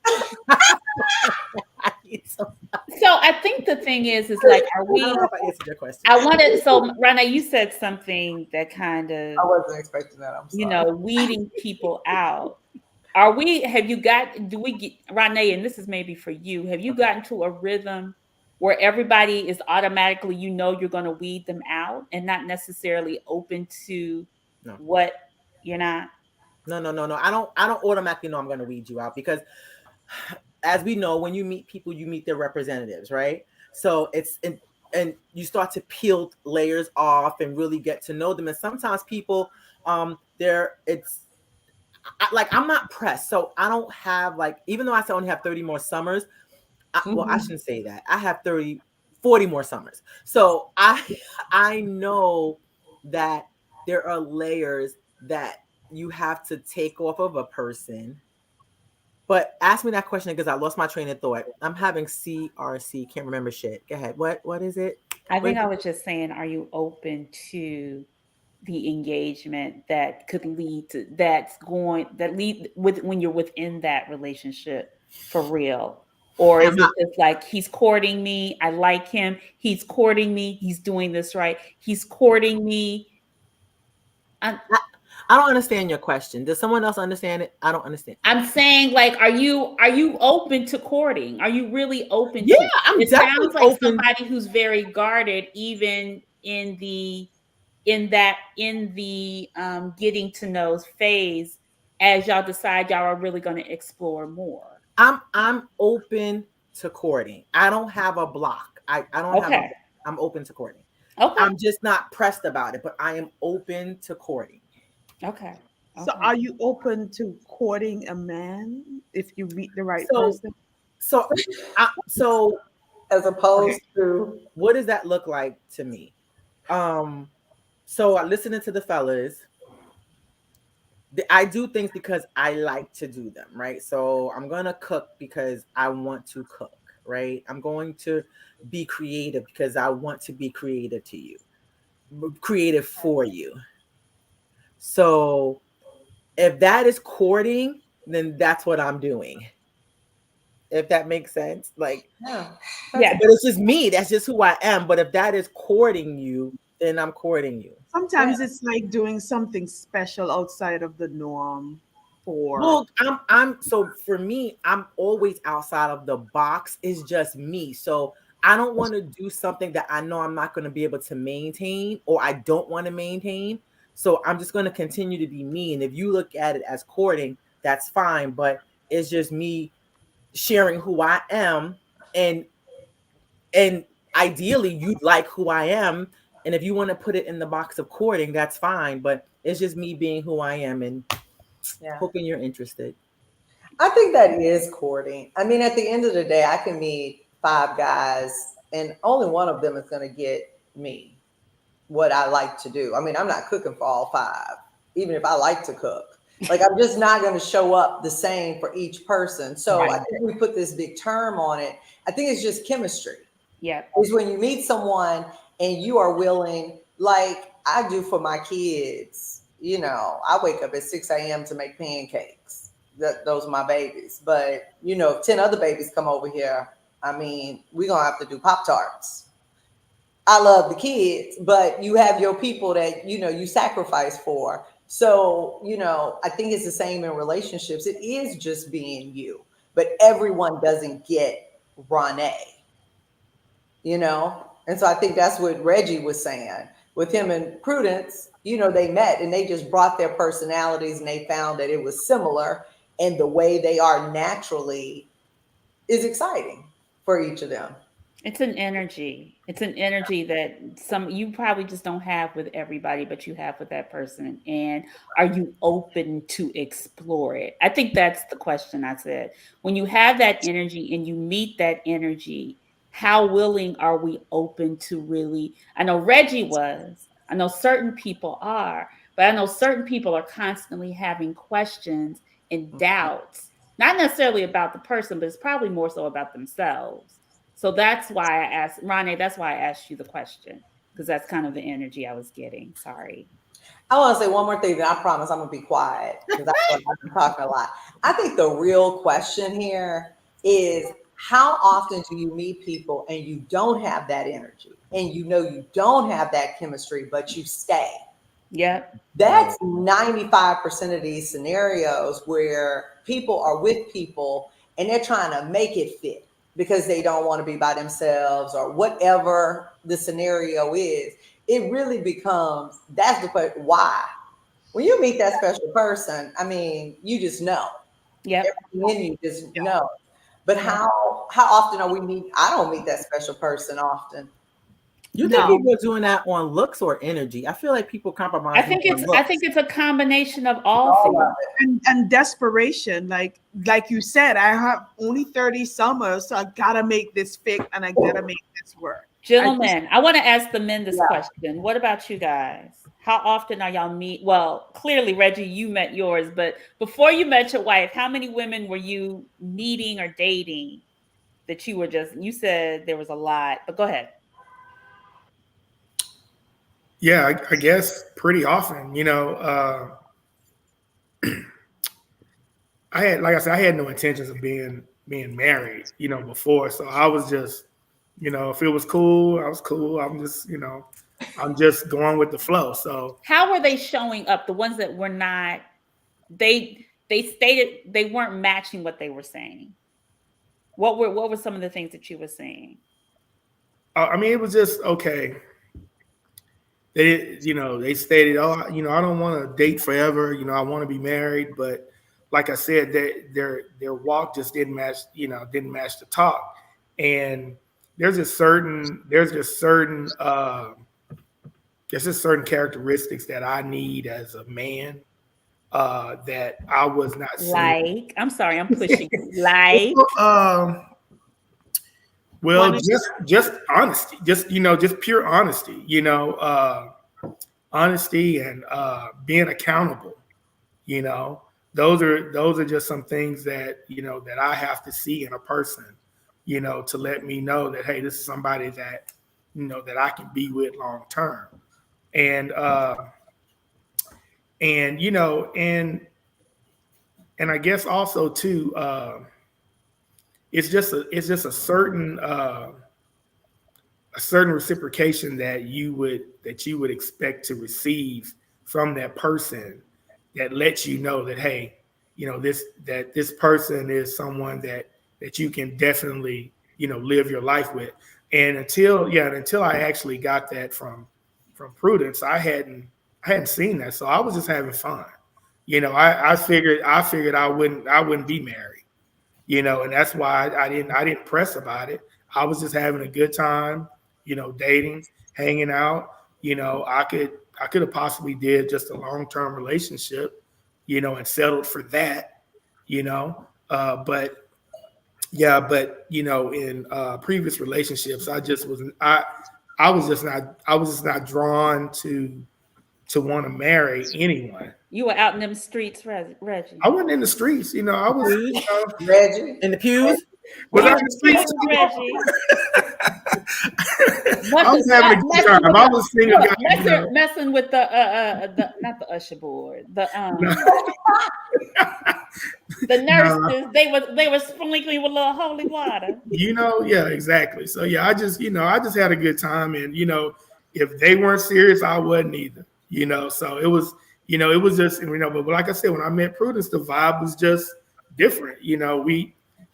So I think the thing is like, are we? I don't know if I answered your question. I wanted. So Rana, you said something that kind of, I wasn't expecting that. I'm sorry. weeding people out. Do we get, Rana, and this is maybe for you, have you gotten to a rhythm where everybody is automatically, you're going to weed them out and not necessarily open to what you're not? No. I don't automatically know I'm going to weed you out, because as we know, when you meet people, you meet their representatives, right? So and you start to peel layers off and really get to know them. And sometimes people, I'm not pressed. So I don't have, like, even though I only have 30 more summers, I shouldn't say that. I have 40 more summers. So I know that there are layers that you have to take off of a person. But ask me that question because I lost my train of thought. I'm having CRC, can't remember shit. Go ahead. What is it? I think I was just saying, are you open to the engagement that could lead to that lead with when you're within that relationship for real? Or is Am it I, just like he's courting me, I like him, he's courting me, he's doing this right, he's courting me. I don't understand your question. Does someone else understand it? I don't understand. I'm saying, like, are you open to courting? Are you really open Yeah, to? I'm It definitely sounds like open. somebody who's very guarded, even in the getting to know phase, as y'all decide y'all are really going to explore more. I'm open to courting. I don't have a block. I don't have a Okay. block. I'm open to courting. Okay. I'm just not pressed about it, but I am open to courting. Okay. So Okay. are you open to courting a man if you meet the right So person? so As opposed to, what does that look like to me? So listening to the fellas, I do things because I like to do them, right? So I'm gonna cook because I want to cook, right? I'm going to be creative because I want to be creative to you, creative for you. So if that is courting, then that's what I'm doing. If that makes sense, like, yeah, Yeah. but it's just me. That's just who I am. But if that is courting you, then I'm courting you. Sometimes it's like doing something special outside of the norm for. Well, I'm so for me, I'm always outside of the box. It's just me. So I don't want to do something that I know I'm not going to be able to maintain or I don't want to maintain. So I'm just going to continue to be me. And if you look at it as courting, that's fine. But it's just me sharing who I am. And ideally you'd like who I am. And if you want to put it in the box of courting, that's fine. But it's just me being who I am and yeah. hoping you're interested. I think that is courting. I mean, at the end of the day, I can meet 5 guys and only one of them is going to get me what I like to do. I mean, I'm not cooking for all 5, even if I like to cook. Like, I'm just not going to show up the same for each person. So Right. I think we put this big term on it. I think it's just chemistry. Yeah. Is when you meet someone and you are willing, like I do for my kids. You know, I wake up at 6 a.m. to make pancakes. Those are my babies. But, you know, if 10 other babies come over here, I mean, we're going to have to do Pop-Tarts. I love the kids, but you have your people that, you know, you sacrifice for. So, you know, I think it's the same in relationships. It is just being you, but everyone doesn't get Ronée, you know? And so I think that's what Reggie was saying with him and Prudence. You know, they met and they just brought their personalities and they found that it was similar, and the way they are naturally is exciting for each of them. It's an energy. It's an energy that some you probably just don't have with everybody, but you have with that person. And are you open to explore it? I think that's the question I said. When you have that energy and you meet that energy, how willing are we open to really? I know Reggie was. I know certain people are, but I know certain people are constantly having questions and doubts, not necessarily about the person, but it's probably more so about themselves. So that's why I asked Ronnie, that's why I asked you the question, because that's kind of the energy I was getting. Sorry. I want to say one more thing, then I promise I'm going to be quiet because I've been talking a lot. I think the real question here is, how often do you meet people and you don't have that energy and you know you don't have that chemistry, but you stay? Yep. That's 95% of these scenarios where people are with people and they're trying to make it fit because they don't want to be by themselves or whatever the scenario is. It really becomes, that's the question, why? When you meet that special person, I mean, you just know. Yep. Everything in you just know. But how often are we meet? I don't meet that special person often. You think No. people are doing that on looks or energy? I feel like people compromise. I think it's a combination of all All things. of it. And desperation, like you said, I have only 30 summers, so I gotta make this fit and I gotta make this work. Gentlemen, I want to ask the men this Yeah. question. What about you guys? How often are y'all meet? Well, clearly, Reggie, you met yours, but before you met your wife, how many women were you meeting or dating that you were just, you said there was a lot, but go ahead. Yeah, I guess pretty often, like I said, I had no intentions of being married, before. So I was just, if it was cool, I was cool. I'm just going with the flow. So How were they showing up? The ones that were not, they stated they weren't matching what they were saying. What were some of the things that you were saying? I mean, it was just okay. They stated, oh, I don't want to date forever. I want to be married, but like I said, their walk just didn't match the talk. And there's just certain characteristics that I need as a man that I was not seeing. Like, I'm sorry, I'm pushing. Like, well, just honesty, just pure honesty, honesty and being accountable. Those are just some things that that I have to see in a person, to let me know that, hey, this is somebody that that I can be with long term. And I guess also too, it's just a certain reciprocation that you would expect to receive from that person, that lets you know that, hey, this person is someone that you can definitely live your life with. And until I actually got that from Prudence, I hadn't seen that. So I was just having fun. I figured I wouldn't be married, and that's why I didn't press about it. I was just having a good time, dating, hanging out. I could have possibly did just a long-term relationship, and settled for that, but in previous relationships, I was just not drawn to want to marry anyone. you were out in them streets, Reggie. I wasn't in the streets, I was Reggie In the pews? was I in the streets? I was having a good time. I was single guy. Messing with the not the usher board, the the nurses. They were sprinkling with a little holy water. Yeah, exactly. So yeah, I just had a good time, and if they weren't serious, I wasn't either. So it was just but like I said, when I met Prudence, the vibe was just different.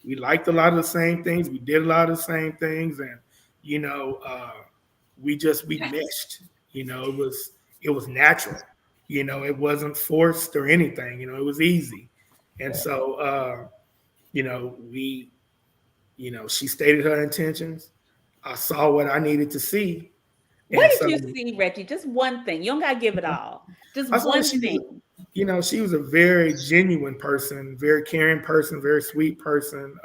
We liked a lot of the same things, we did a lot of the same things, and we meshed. It was natural. It wasn't forced or anything. It was easy. And so she stated her intentions. I saw what I needed to see. What did you see, Reggie? Just one thing. You don't gotta give it all. Just one thing. She was a very genuine person, very caring person, very sweet person.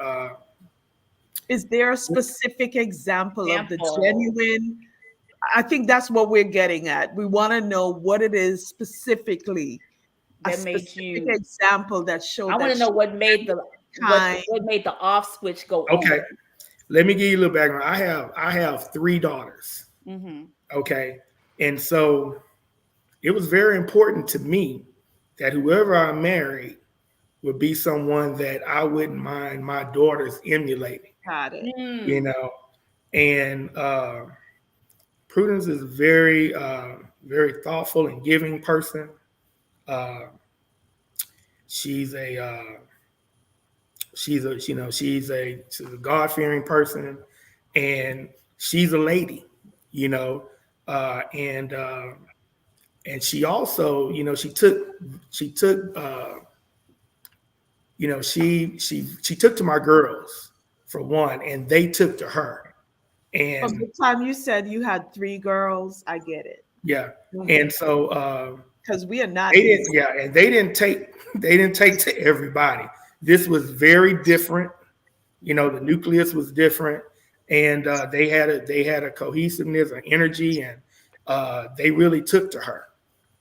Is there a specific example of the genuine? I think that's what we're getting at. We want to know what it is specifically. That made you example that showed. I want to know what made the off switch go on. Okay, let me give you a little background. I have 3 daughters. Mm-hmm. Okay, and so it was very important to me that whoever I married would be someone that I wouldn't mind my daughters emulating. Got it. And Prudence is very, very thoughtful and giving person. She's a God-fearing person, and she's a lady, and she also, she took to my girls, for one, and they took to her. And from the time you said you had 3 girls, I get it. Yeah. And so because we are not and they didn't take to everybody. This was very different. The nucleus was different, and they had a cohesiveness, an energy, and they really took to her.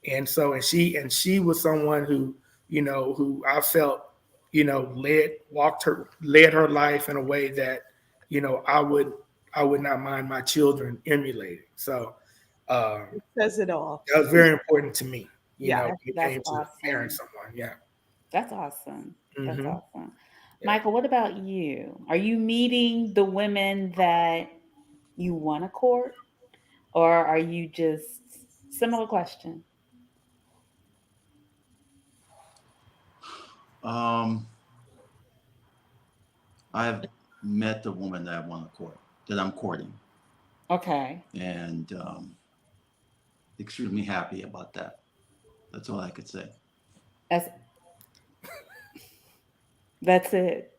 And so, and she was someone who I felt, led her life in a way that, I would not mind my children emulating. So, It says it all. That was very important to me. Yeah. When it That's came to awesome. marrying someone. Yeah. That's awesome. That's Mhm. awesome. Yeah. Michael, what about you? Are you meeting the women that you want to court, or are you just similar question? I've met the woman that I want to court, that I'm courting, Okay. and extremely happy about that. That's all I could say. That's it.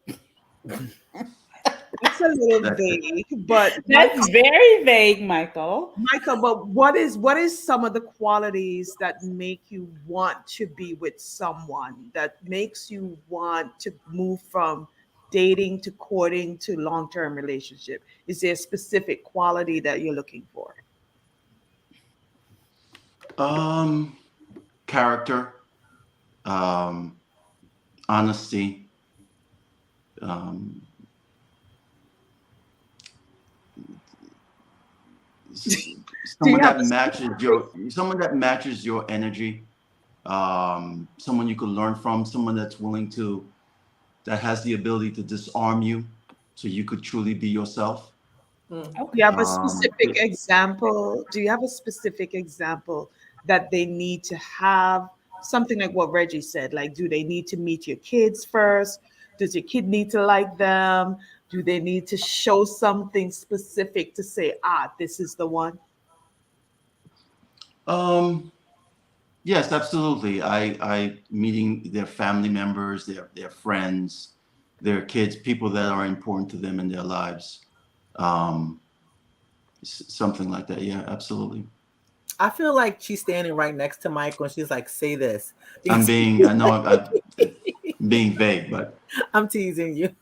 It's a little That's it. vague, but That's very vague, Michael. Michael, but what is some of the qualities that make you want to be with someone, that makes you want to move from dating to courting to long-term relationship? Is there a specific quality that you're looking for? Character, honesty, someone that matches your energy, someone you can learn from, someone that has the ability to disarm you so you could truly be yourself. Do you have a specific Yeah. example? Do you have a specific example that they need to have? Something like what Reggie said, like, do they need to meet your kids first? Does your kid need to like them? Do they need to show something specific to say, this is the one? Yes, absolutely. I meeting their family members, their friends, their kids, people that are important to them in their lives. Something like that. Yeah, absolutely. I feel like she's standing right next to Michael and she's like, say this. I'm being vague, but I'm teasing you.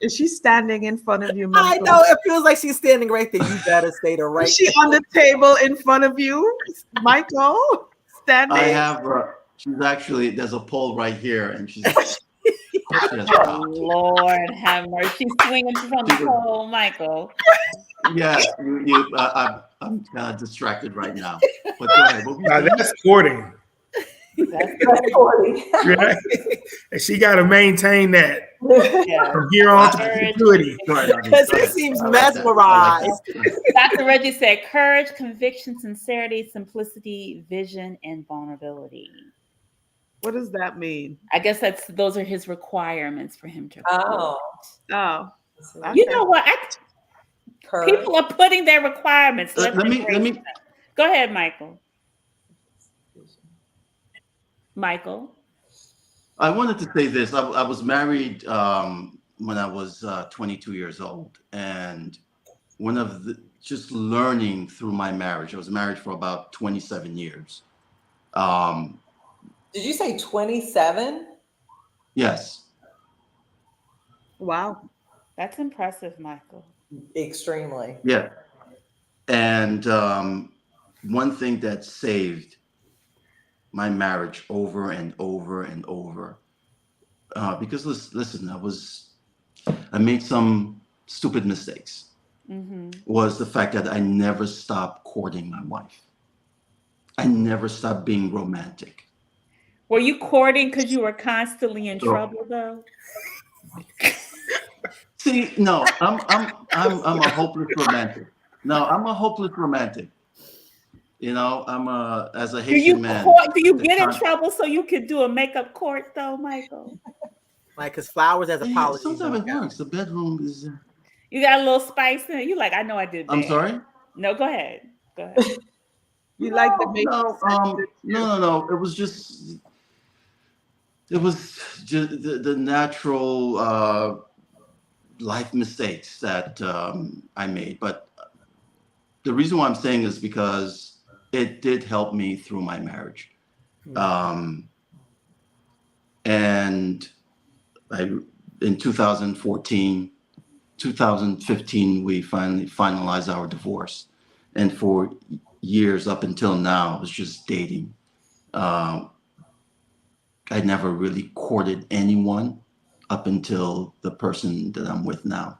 Is she standing in front of you, I Michael? know, it feels like she's standing right there. You better stay the right Is she on the table in front of you, Michael? Standing? I have there's a pole right here, and she's Oh, Lord have mercy. She's swinging from the pole, Michael. Yes, I'm kind of distracted right now. But go ahead. Now that's courting. That's Courting. Right? And she got to maintain that yeah. from here on to perpetuity. Because he seems mesmerized. Dr. Reggie said courage, conviction, sincerity, simplicity, vision, and vulnerability. What does that mean? I guess those are his requirements for him to. Oh. Oh, You know what? Courage. People are putting their requirements. Let me. Go ahead, Michael. Michael. I wanted to say this. I was married when I was 22 years old, and just learning through my marriage. I was married for about 27 years. Did you say 27? Yes. wow. That's impressive, Michael. Extremely. Yeah. And one thing that saved my marriage over and over and over, because listen, I made some stupid mistakes, was the fact that I never stopped courting my wife. I never stopped being romantic. Were you courting because you were constantly in trouble, though? See, no, I'm a hopeless romantic. No, I'm a hopeless romantic. You know, as a Haitian man. Do you get in trouble so you could do a makeup court, though, Michael? Like, because flowers as apologies. Sometimes it works. The bedroom is. You got a little spice in it. You like, I know I did that. I'm sorry? No, go ahead. Go ahead. You like the No. It was just the natural life mistakes that I made. But the reason why I'm saying is because it did help me through my marriage. And in 2015, we finally finalized our divorce. And for years up until now, I was just dating. I never really courted anyone up until the person that I'm with now.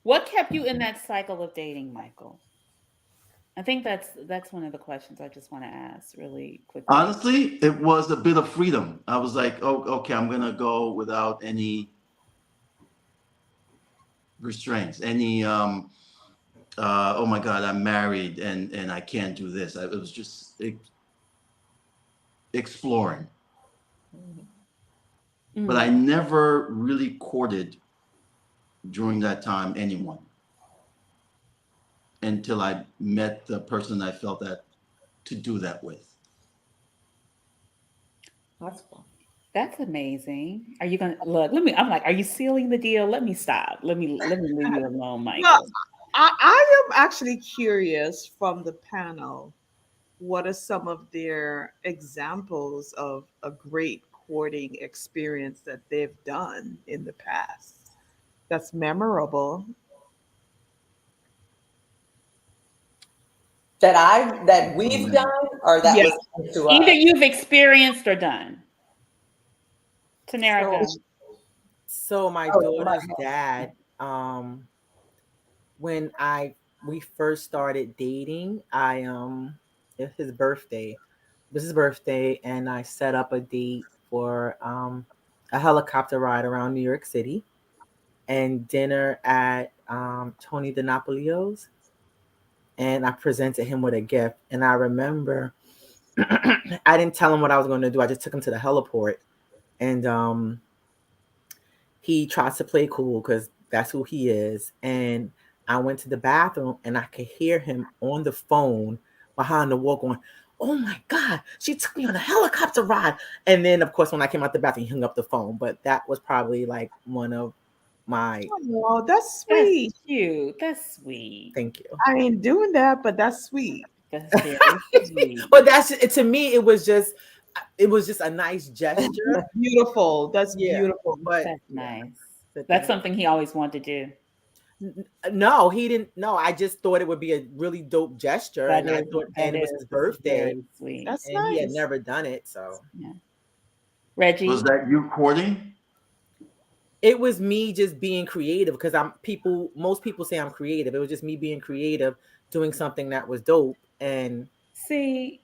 What kept you in that cycle of dating, Michael? I think that's one of the questions I just want to ask really quickly. Honestly, it was a bit of freedom. I was like, oh, okay, I'm gonna go without any restraints, any oh my God, I'm married and I can't do this. It was just exploring. But I never really courted during that time anyone until I met the person I felt that to do that with. That's cool. That's amazing. Are you gonna look? I'm like, are you sealing the deal? Let me stop. Let me leave you alone, Michael. Well, I am actually curious from the panel. What are some of their examples of a great courting experience that they've done in the past that's memorable? That we've done, or that Yes. was to Either us? you've experienced or done. Tanara, So- go. So my Oh, daughter's my dad, when we first started dating, it's his birthday. It was his birthday, and I set up a date for a helicopter ride around New York City and dinner at Tony DiNapolio's. And I presented him with a gift. And I remember I didn't tell him what I was going to do. I just took him to the heliport, and he tries to play cool because that's who he is. And I went to the bathroom and I could hear him on the phone behind the wall going, "Oh my God, she took me on a helicopter ride." And then, of course, when I came out the bathroom, he hung up the phone. But that was probably like one of my, Oh, that's sweet. That's cute. That's sweet. thank you. I ain't doing that, but that's sweet. That's very sweet. But to me, it was just a nice gesture. That's beautiful. That's Yeah. beautiful. But That's nice. but That's something he always wanted to do. no, he didn't. No, I just thought it would be a really dope gesture, and I thought, and it was his birthday, Very sweet. That's and he had nice. never done it. So Reggie, Was that you courting? it was me just being creative because most people say I'm creative. It was just me being creative, doing something that was dope. And see,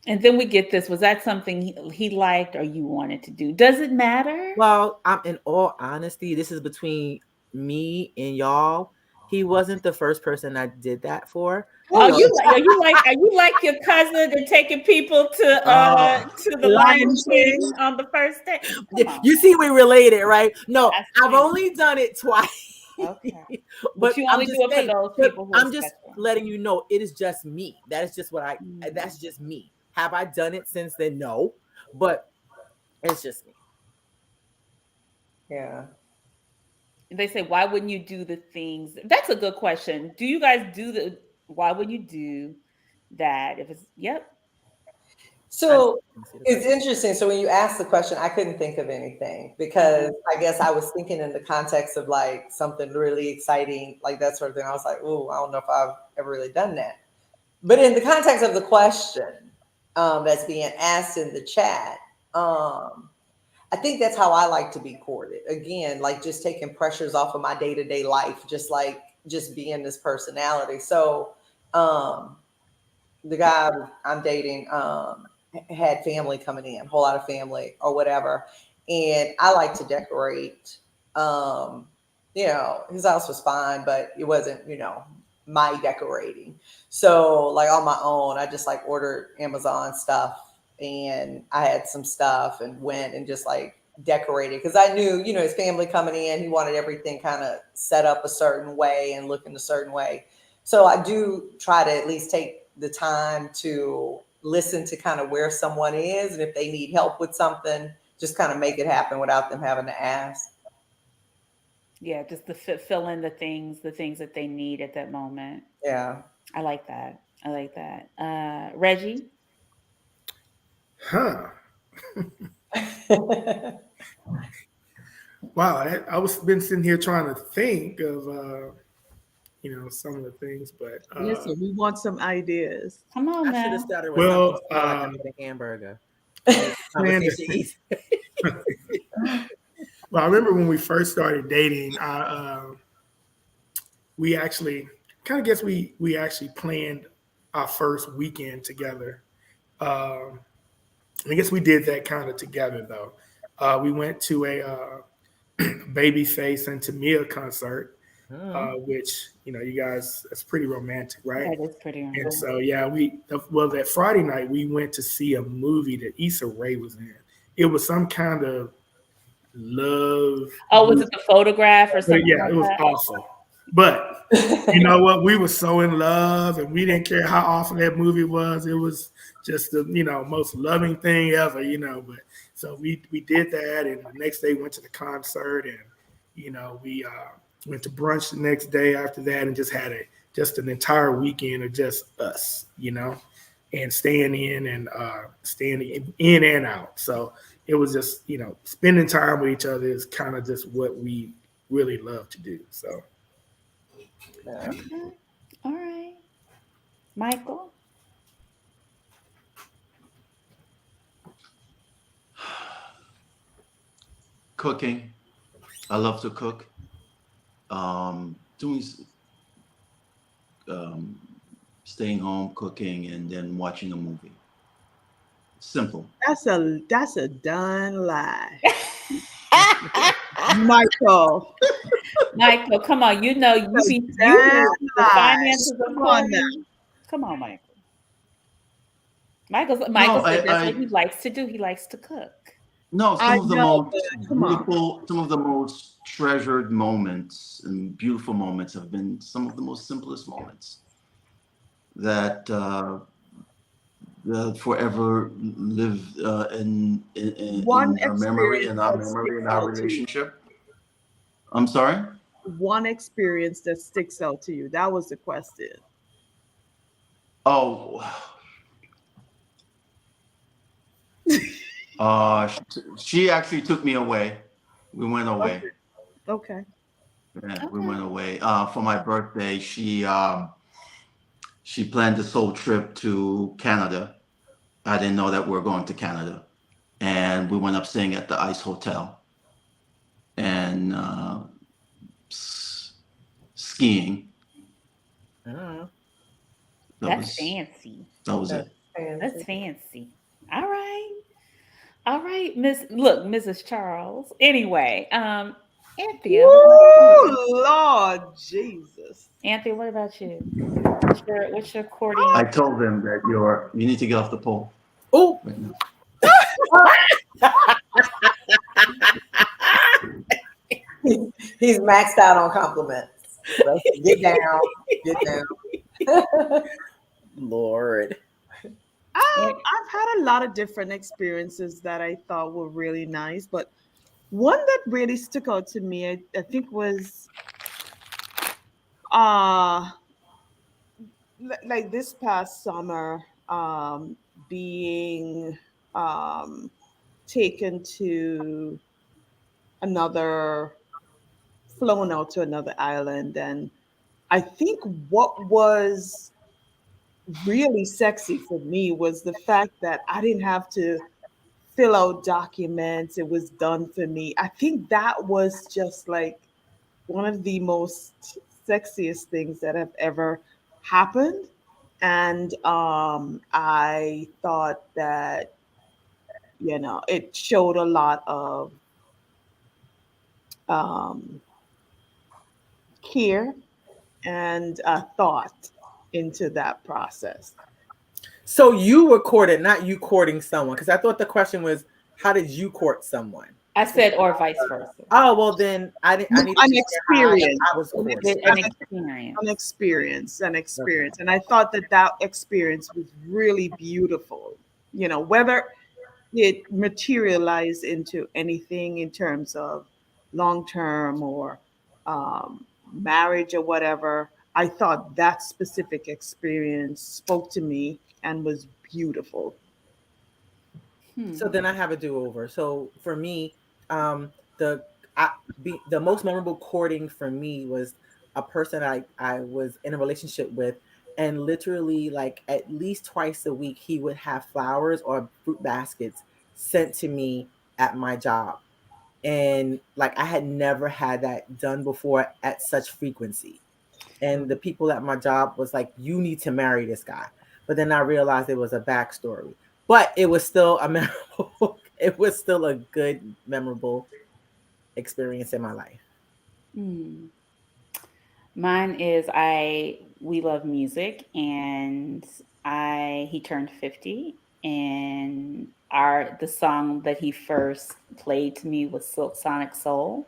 and then we get this. Was that something he liked or you wanted to do? Does it matter? well, I'm in all honesty, this is between me and y'all. He wasn't the first person I did that for. Are So- you like your cousin to taking people to the Lion King on the first day? Come on. You see, we related, right? No, That's I've sweet. only done it twice. Okay. But you only I'm just do it for saying, those but people who are I'm just special. letting you know it is just me. That is just what that's just me. Have I done it since then? No, but it's just me. Yeah. They say, why wouldn't you do the things? That's a good question. Do you guys why would you do that? If it's, yep. So it's interesting. So when you asked the question, I couldn't think of anything because I guess I was thinking in the context of like something really exciting, like that sort of thing. I was like, oh, I don't know if I've ever really done that. But in the context of the question that's being asked in the chat, I think that's how I like to be courted. Again, like just taking pressures off of my day-to-day life, just being this personality. So the guy I'm dating had family coming in, a whole lot of family or whatever. And I like to decorate. His house was fine, but it wasn't, my decorating. So like on my own, I just like ordered Amazon stuff and I had some stuff and went and just like decorated because I knew, his family coming in, he wanted everything kind of set up a certain way and look in a certain way. So I do try to at least take the time to listen to kind of where someone is. And if they need help with something, just kind of make it happen without them having to ask. Yeah, just to fill in the things that they need at that moment. Yeah. I like that. Reggie? Huh. Wow, I was been sitting here trying to think of some of the things, but Listen, we want some ideas. Come on I should now. have started with Well, something like a hamburger. man, well, I remember when we first started dating, we actually kind of guess we actually planned our first weekend together. I guess we did that kind of together though. We went to a Babyface and Tamia concert, which you guys, that's pretty romantic, right? That is pretty And romantic. so yeah, that Friday night we went to see a movie that Issa Rae was in. It was some kind of love. Oh, was it the photograph or But something yeah, like it was that? awful. But you know what? We were so in love, and we didn't care how awful that movie was. It was just the most loving thing ever, But so we did that, and the next day went to the concert, and we went to brunch the next day after that, and just had an entire weekend of just us, and staying in and out. So it was just spending time with each other is kind of just what we really love to do. So. Okay. All right. Michael? Cooking. I love to cook. Doing, staying home, cooking, and then watching a movie. Simple. That's a done lie. Michael. Michael, come on. You the finances of home. Come on, Michael. Michael said that's what he likes to do. He likes to cook. No, some of the most treasured moments and beautiful moments have been some of the most simplest moments that forever live in our memory, in our relationship. I'm sorry? One experience that sticks out to you. That was the question. Oh. She actually took me away. We went away. Okay. Yeah, we went away. For my birthday, she planned this whole trip to Canada. I didn't know that we were going to Canada. And we went up staying at the Ice Hotel. And skiing. That's fancy. That was it. That's fancy. All right, Mrs. Charles. Anyway, Anthea. Oh Lord Jesus. Anthea, what about you? What's your courting? I told them that you need to get off the pole. Oh. Right now. He's maxed out on compliments. Get down. Lord. I've had a lot of different experiences that I thought were really nice, but one that really stuck out to me, I think, was like this past summer, being taken to flown out to another island. And I think what was really sexy for me was the fact that I didn't have to fill out documents. It was done for me. I think that was just like one of the most sexiest things that have ever happened. And I thought that, it showed a lot of care and thought into that process. So you were courted, not you courting someone, because I thought the question was, how did you court someone? I said, or vice versa. Oh, well, then I need an experience. I was courted. An experience. An experience. And I thought that experience was really beautiful. Whether it materialized into anything in terms of long-term or marriage or whatever, I thought that specific experience spoke to me and was beautiful. So then I have a do-over. So for me, the most memorable courting for me was a person I was in a relationship with, and literally like at least twice a week he would have flowers or fruit baskets sent to me at my job. And like I had never had that done before at such frequency. And the people at my job was like, you need to marry this guy. but then I realized it was a backstory. But it was still a memorable, it was still a good, memorable experience in my life. Hmm. Mine is we love music, and he turned 50, and the song that he first played to me was Silk Sonic Soul.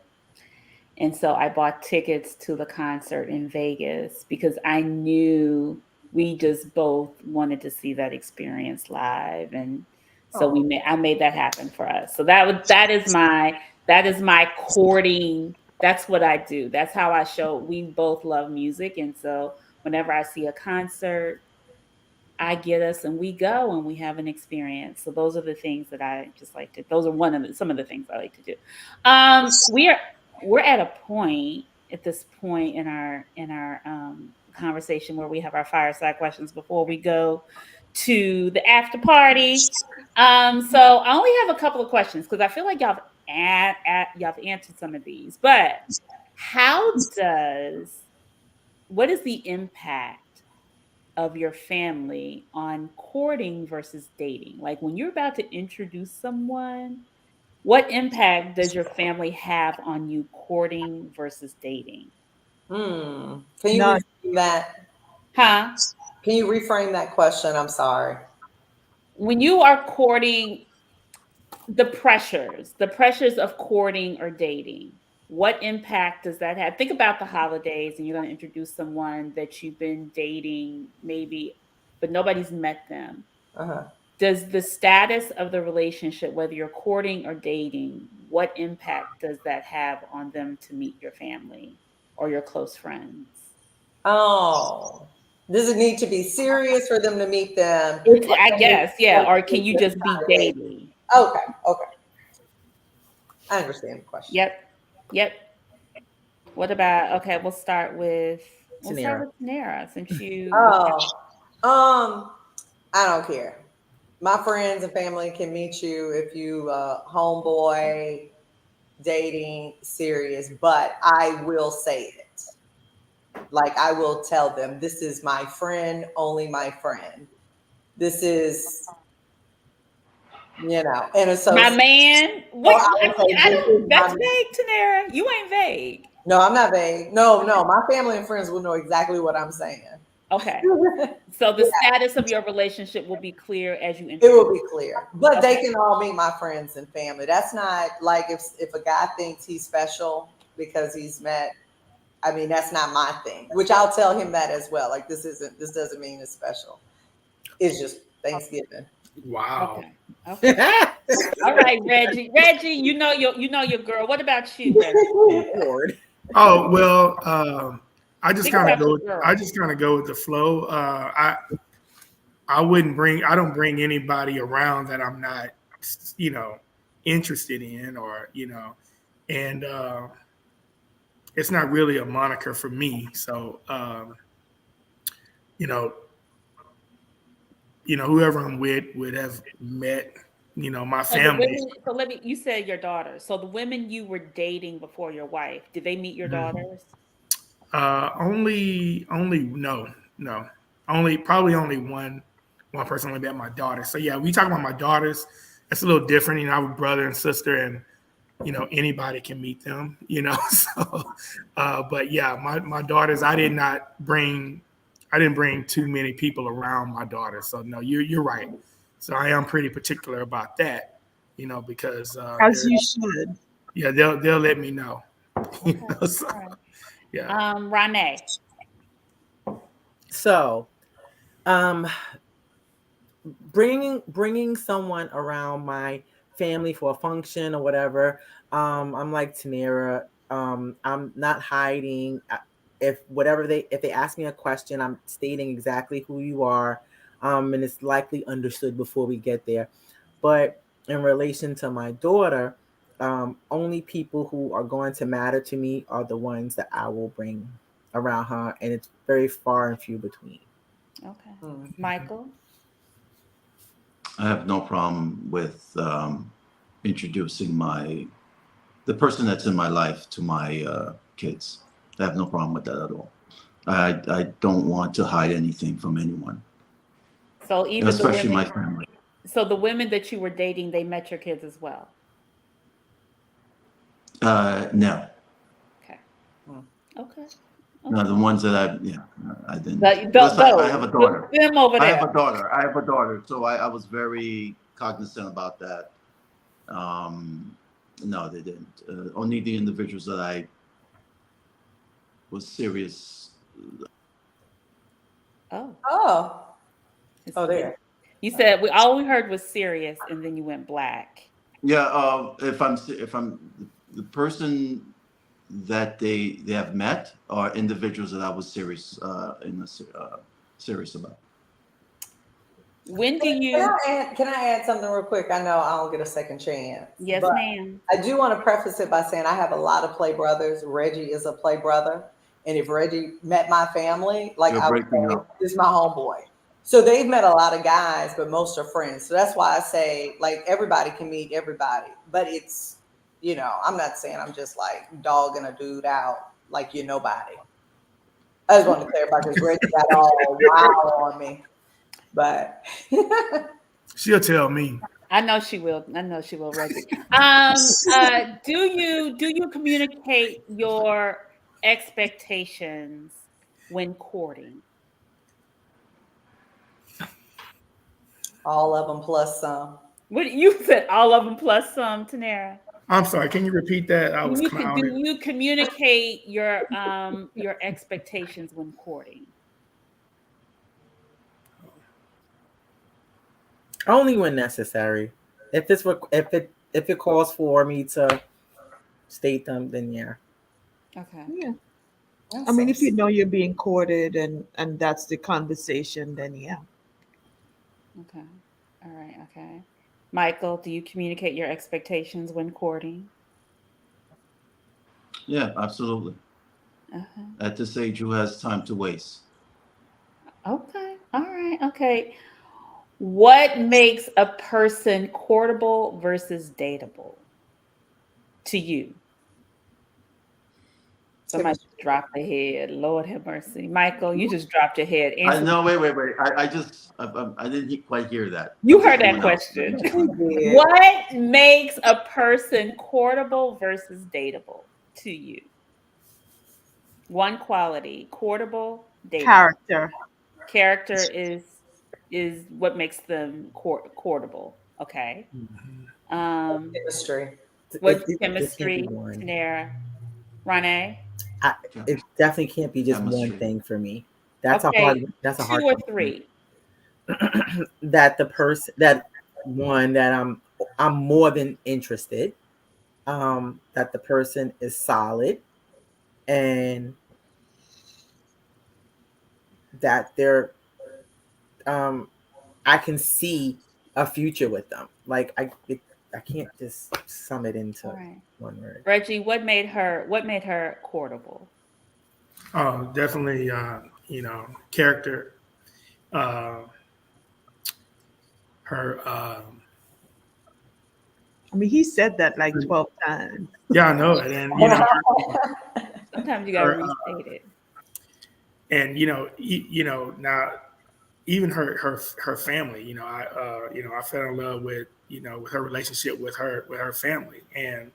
And so I bought tickets to the concert in Vegas because I knew we just both wanted to see that experience live. And so I made that happen for us. So that is my courting. That's what I do. That's how I show we both love music. And so whenever I see a concert, I get us and we go and we have an experience. So those are the things that I just like to, those are some of the things I like to do. We're at a point at this point in our conversation where we have our fireside questions before we go to the after party. So I only have a couple of questions because I feel like y'all have answered some of these. But what is the impact of your family on courting versus dating? Like when you're about to introduce someone, what impact does your family have on you courting versus dating? Can you reframe that? Huh? Can you reframe that question? I'm sorry. When you are courting, the pressures of courting or dating, what impact does that have? Think about the holidays and you're going to introduce someone that you've been dating maybe, but nobody's met them. Does the status of the relationship, whether you're courting or dating, what impact does that have on them to meet your family or your close friends? Oh, does it need to be serious for them to meet them? I guess, yeah. Or can you just be dating? Okay. I understand the question. Yep. What about, okay, we'll start with Tanera since you. I don't care. My friends and family can meet you if you homeboy, dating, serious, but I will say it. Like I will tell them, this is my friend, only my friend. This is, and associate. My man. That's vague, Tanera. You ain't vague. No, I'm not vague. No. My family and friends will know exactly what I'm saying. Okay. So the status of your relationship will be clear as you It will be clear. But they can all meet my friends and family. That's not like if a guy thinks he's special because he's met, I mean, that's not my thing. Which I'll tell him that as well. Like this doesn't mean it's special. It's just Thanksgiving. Wow. Okay. All right, Reggie. Reggie, you know your girl. What about you, Reggie? Oh well, I just kind of go with the flow. I don't bring anybody around that I'm not, interested in, or and it's not really a moniker for me. So whoever I'm with would have met, my family. You said your daughter. So the women you were dating before your wife, did they meet your daughters? Probably only one person only met my daughter. So yeah, we talk about my daughters. That's a little different. I have a brother and sister, and anybody can meet them. So, but yeah, my daughters, I didn't bring too many people around my daughter. So no, you're right. So I am pretty particular about that, because as you should. Yeah, they'll let me know. Okay. So, right. Yeah. Renee. So, bringing someone around my family for a function or whatever, I'm like Tanera. I'm not hiding. If they ask me a question, I'm stating exactly who you are, and it's likely understood before we get there. But in relation to my daughter, only people who are going to matter to me are the ones that I will bring around her, and it's very far and few between. Okay. Michael? I have no problem with introducing the person that's in my life to my kids. I have no problem with that at all. I don't want to hide anything from anyone. So even especially the my women, family. so the women that you were dating, they met your kids as well. No, Okay. Hmm. Okay. no, the ones that I didn't. Those, Plus, I have a daughter. them over I there. have a daughter. I have a daughter, so I was very cognizant about that. No, they didn't. Only the individuals that I was serious. Oh, Oh, it's- oh, there. You said all we heard was serious, and then you went black. Yeah, if I'm the person that they have met are individuals that I was serious serious about. When do Can you? can I add something real quick? I know I don't get a second chance. Yes, but ma'am. I do want to preface it by saying I have a lot of play brothers. Reggie is a play brother. And if Reggie met my family, like You're I would breaking say, up. this is my homeboy. So they've met a lot of guys, but most are friends. So that's why I say, like, everybody can meet everybody. But it's, I'm not saying I'm just like dogging a dude out like you're nobody. I just wanted to clarify because Reggie got all wild on me. But She'll tell me. I know she will. I know she will, Reggie. Do you communicate your expectations when courting? all of them plus some. What you said? All of them plus some, Tanera. I'm sorry. Can you repeat that? I was Do clowning. you communicate your expectations when courting? Only when necessary. If it calls for me to state them, then yeah. Okay. Yeah. I mean, if you know you're being courted and that's the conversation, then yeah. Okay. All right. Okay. Michael, do you communicate your expectations when courting? Yeah, absolutely. Uh-huh. At this age, who has time to waste? Okay. All right. Okay. What makes a person courtable versus dateable to you? Somebody just dropped their head. Lord have mercy. Michael, you just dropped your head. I Answer. know. Wait. I didn't quite hear that. You I'm just heard that going out. question. Yeah. What makes a person courtable versus dateable to you? One quality: courtable, dateable. Character. Character is what makes them courtable. Okay. Chemistry. What's It can't be chemistry, one. Tanera? Renee? It definitely can't be just Chemistry. one thing for me. That's Okay, a hard. That's a hard. two or thing for me. three. That the person that one that I'm more than interested. That the person is solid, and that they're I can see a future with them. Like I can't just sum it into All right. one word. Reggie, what made her courtable? Oh, definitely. Character. Her. I mean, he said that like 12 times. Yeah, I know it, and Sometimes you gotta her, restate it. and now even her family. I fell in love with with her relationship with her family and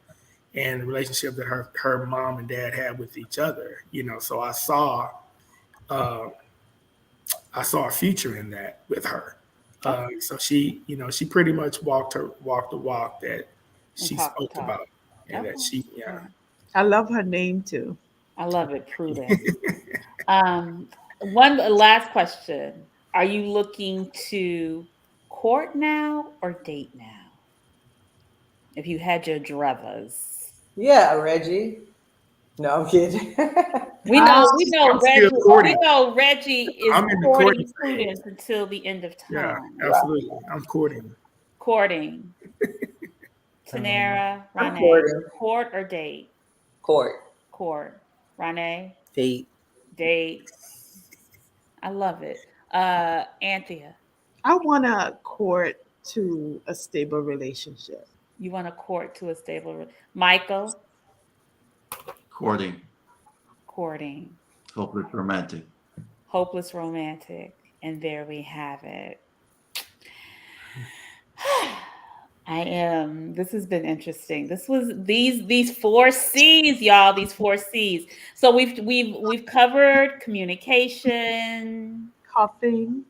the relationship that her mom and dad had with each other. So I saw a future in that with her. So she pretty much walked the walk that she spoke about, and that she I love her name too. I love it, Prudence. One last question: are you looking to court now or date now? If you had your druthers. Yeah, Reggie. No, I'm kidding. We know Reggie is I'm in the courting courting Prudence until the end of time. Yeah, absolutely. I'm courting. Courting. Tanera, I'm Renee. courting. Court or date? Court. Court. Renee? Date. Date. I love it. Anthea. I want to court to a stable relationship. You want to court to a stable Michael? Courting. Courting. Hopeless romantic. Hopeless romantic. And there we have it. I am. This has been interesting. This was these 4 C's, y'all. These 4 C's. So we've covered communication, Coughing.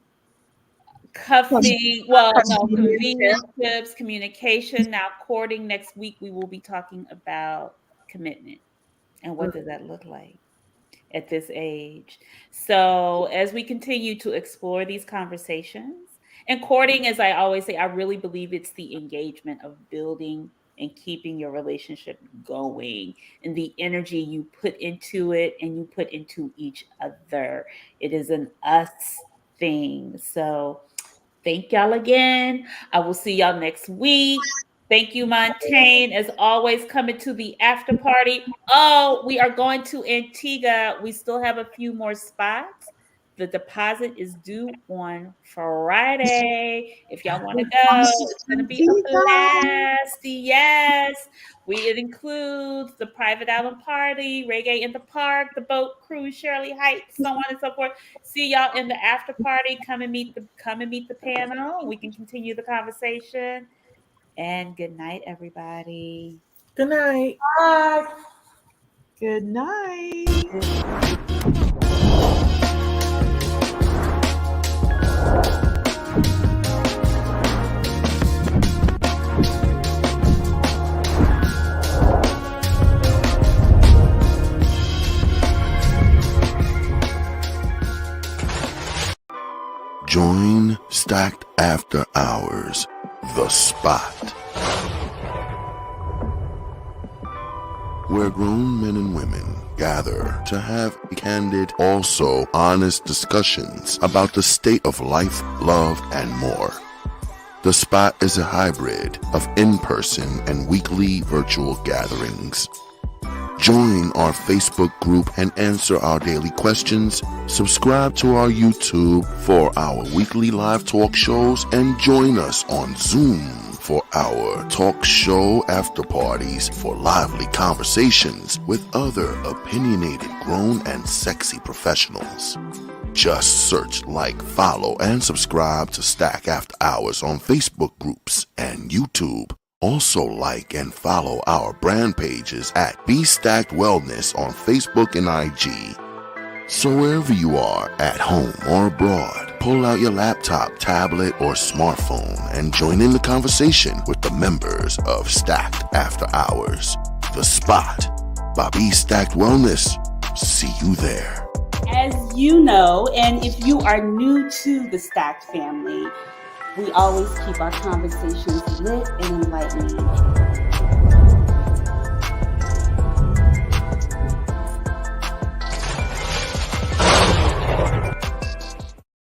cuffing. Well, no, Communication. convenience, communication. Now, courting. Next week, we will be talking about commitment and what does that look like at this age. So as we continue to explore these conversations and courting, as I always say, I really believe it's the engagement of building and keeping your relationship going and the energy you put into it and you put into each other. It is an us thing. So thank y'all again. I will see y'all next week. Thank you, Montaigne, as always, coming to the after party. Oh, we are going to Antigua. We still have a few more spots. The deposit is due on Friday. If y'all want to go, it's going to be a blast. Yes. It includes the private island party, reggae in the park, the boat cruise, Shirley Heights, so on and so forth. See y'all in the after party. Come and meet the panel. We can continue the conversation. And good night, everybody. Good night. Bye. Good night. Join Stacked After Hours, The Spot, where grown men and women gather to have candid, also honest discussions about the state of life, love, and more. The Spot is a hybrid of in-person and weekly virtual gatherings. Join our Facebook group and answer our daily questions. Subscribe to our YouTube for our weekly live talk shows and join us on Zoom for our talk show after parties for lively conversations with other opinionated, grown, and sexy professionals. Just search, like, follow, and subscribe to Stack After Hours on Facebook groups and YouTube. Also like and follow our brand pages at Be Stacked Wellness on Facebook and IG. So wherever you are, at home or abroad, pull out your laptop, tablet, or smartphone and join in the conversation with the members of Stacked After Hours, The Spot, by Be Stacked Wellness. See you there. As you know, and if you are new to the Stacked family, we always keep our conversations lit and enlightening.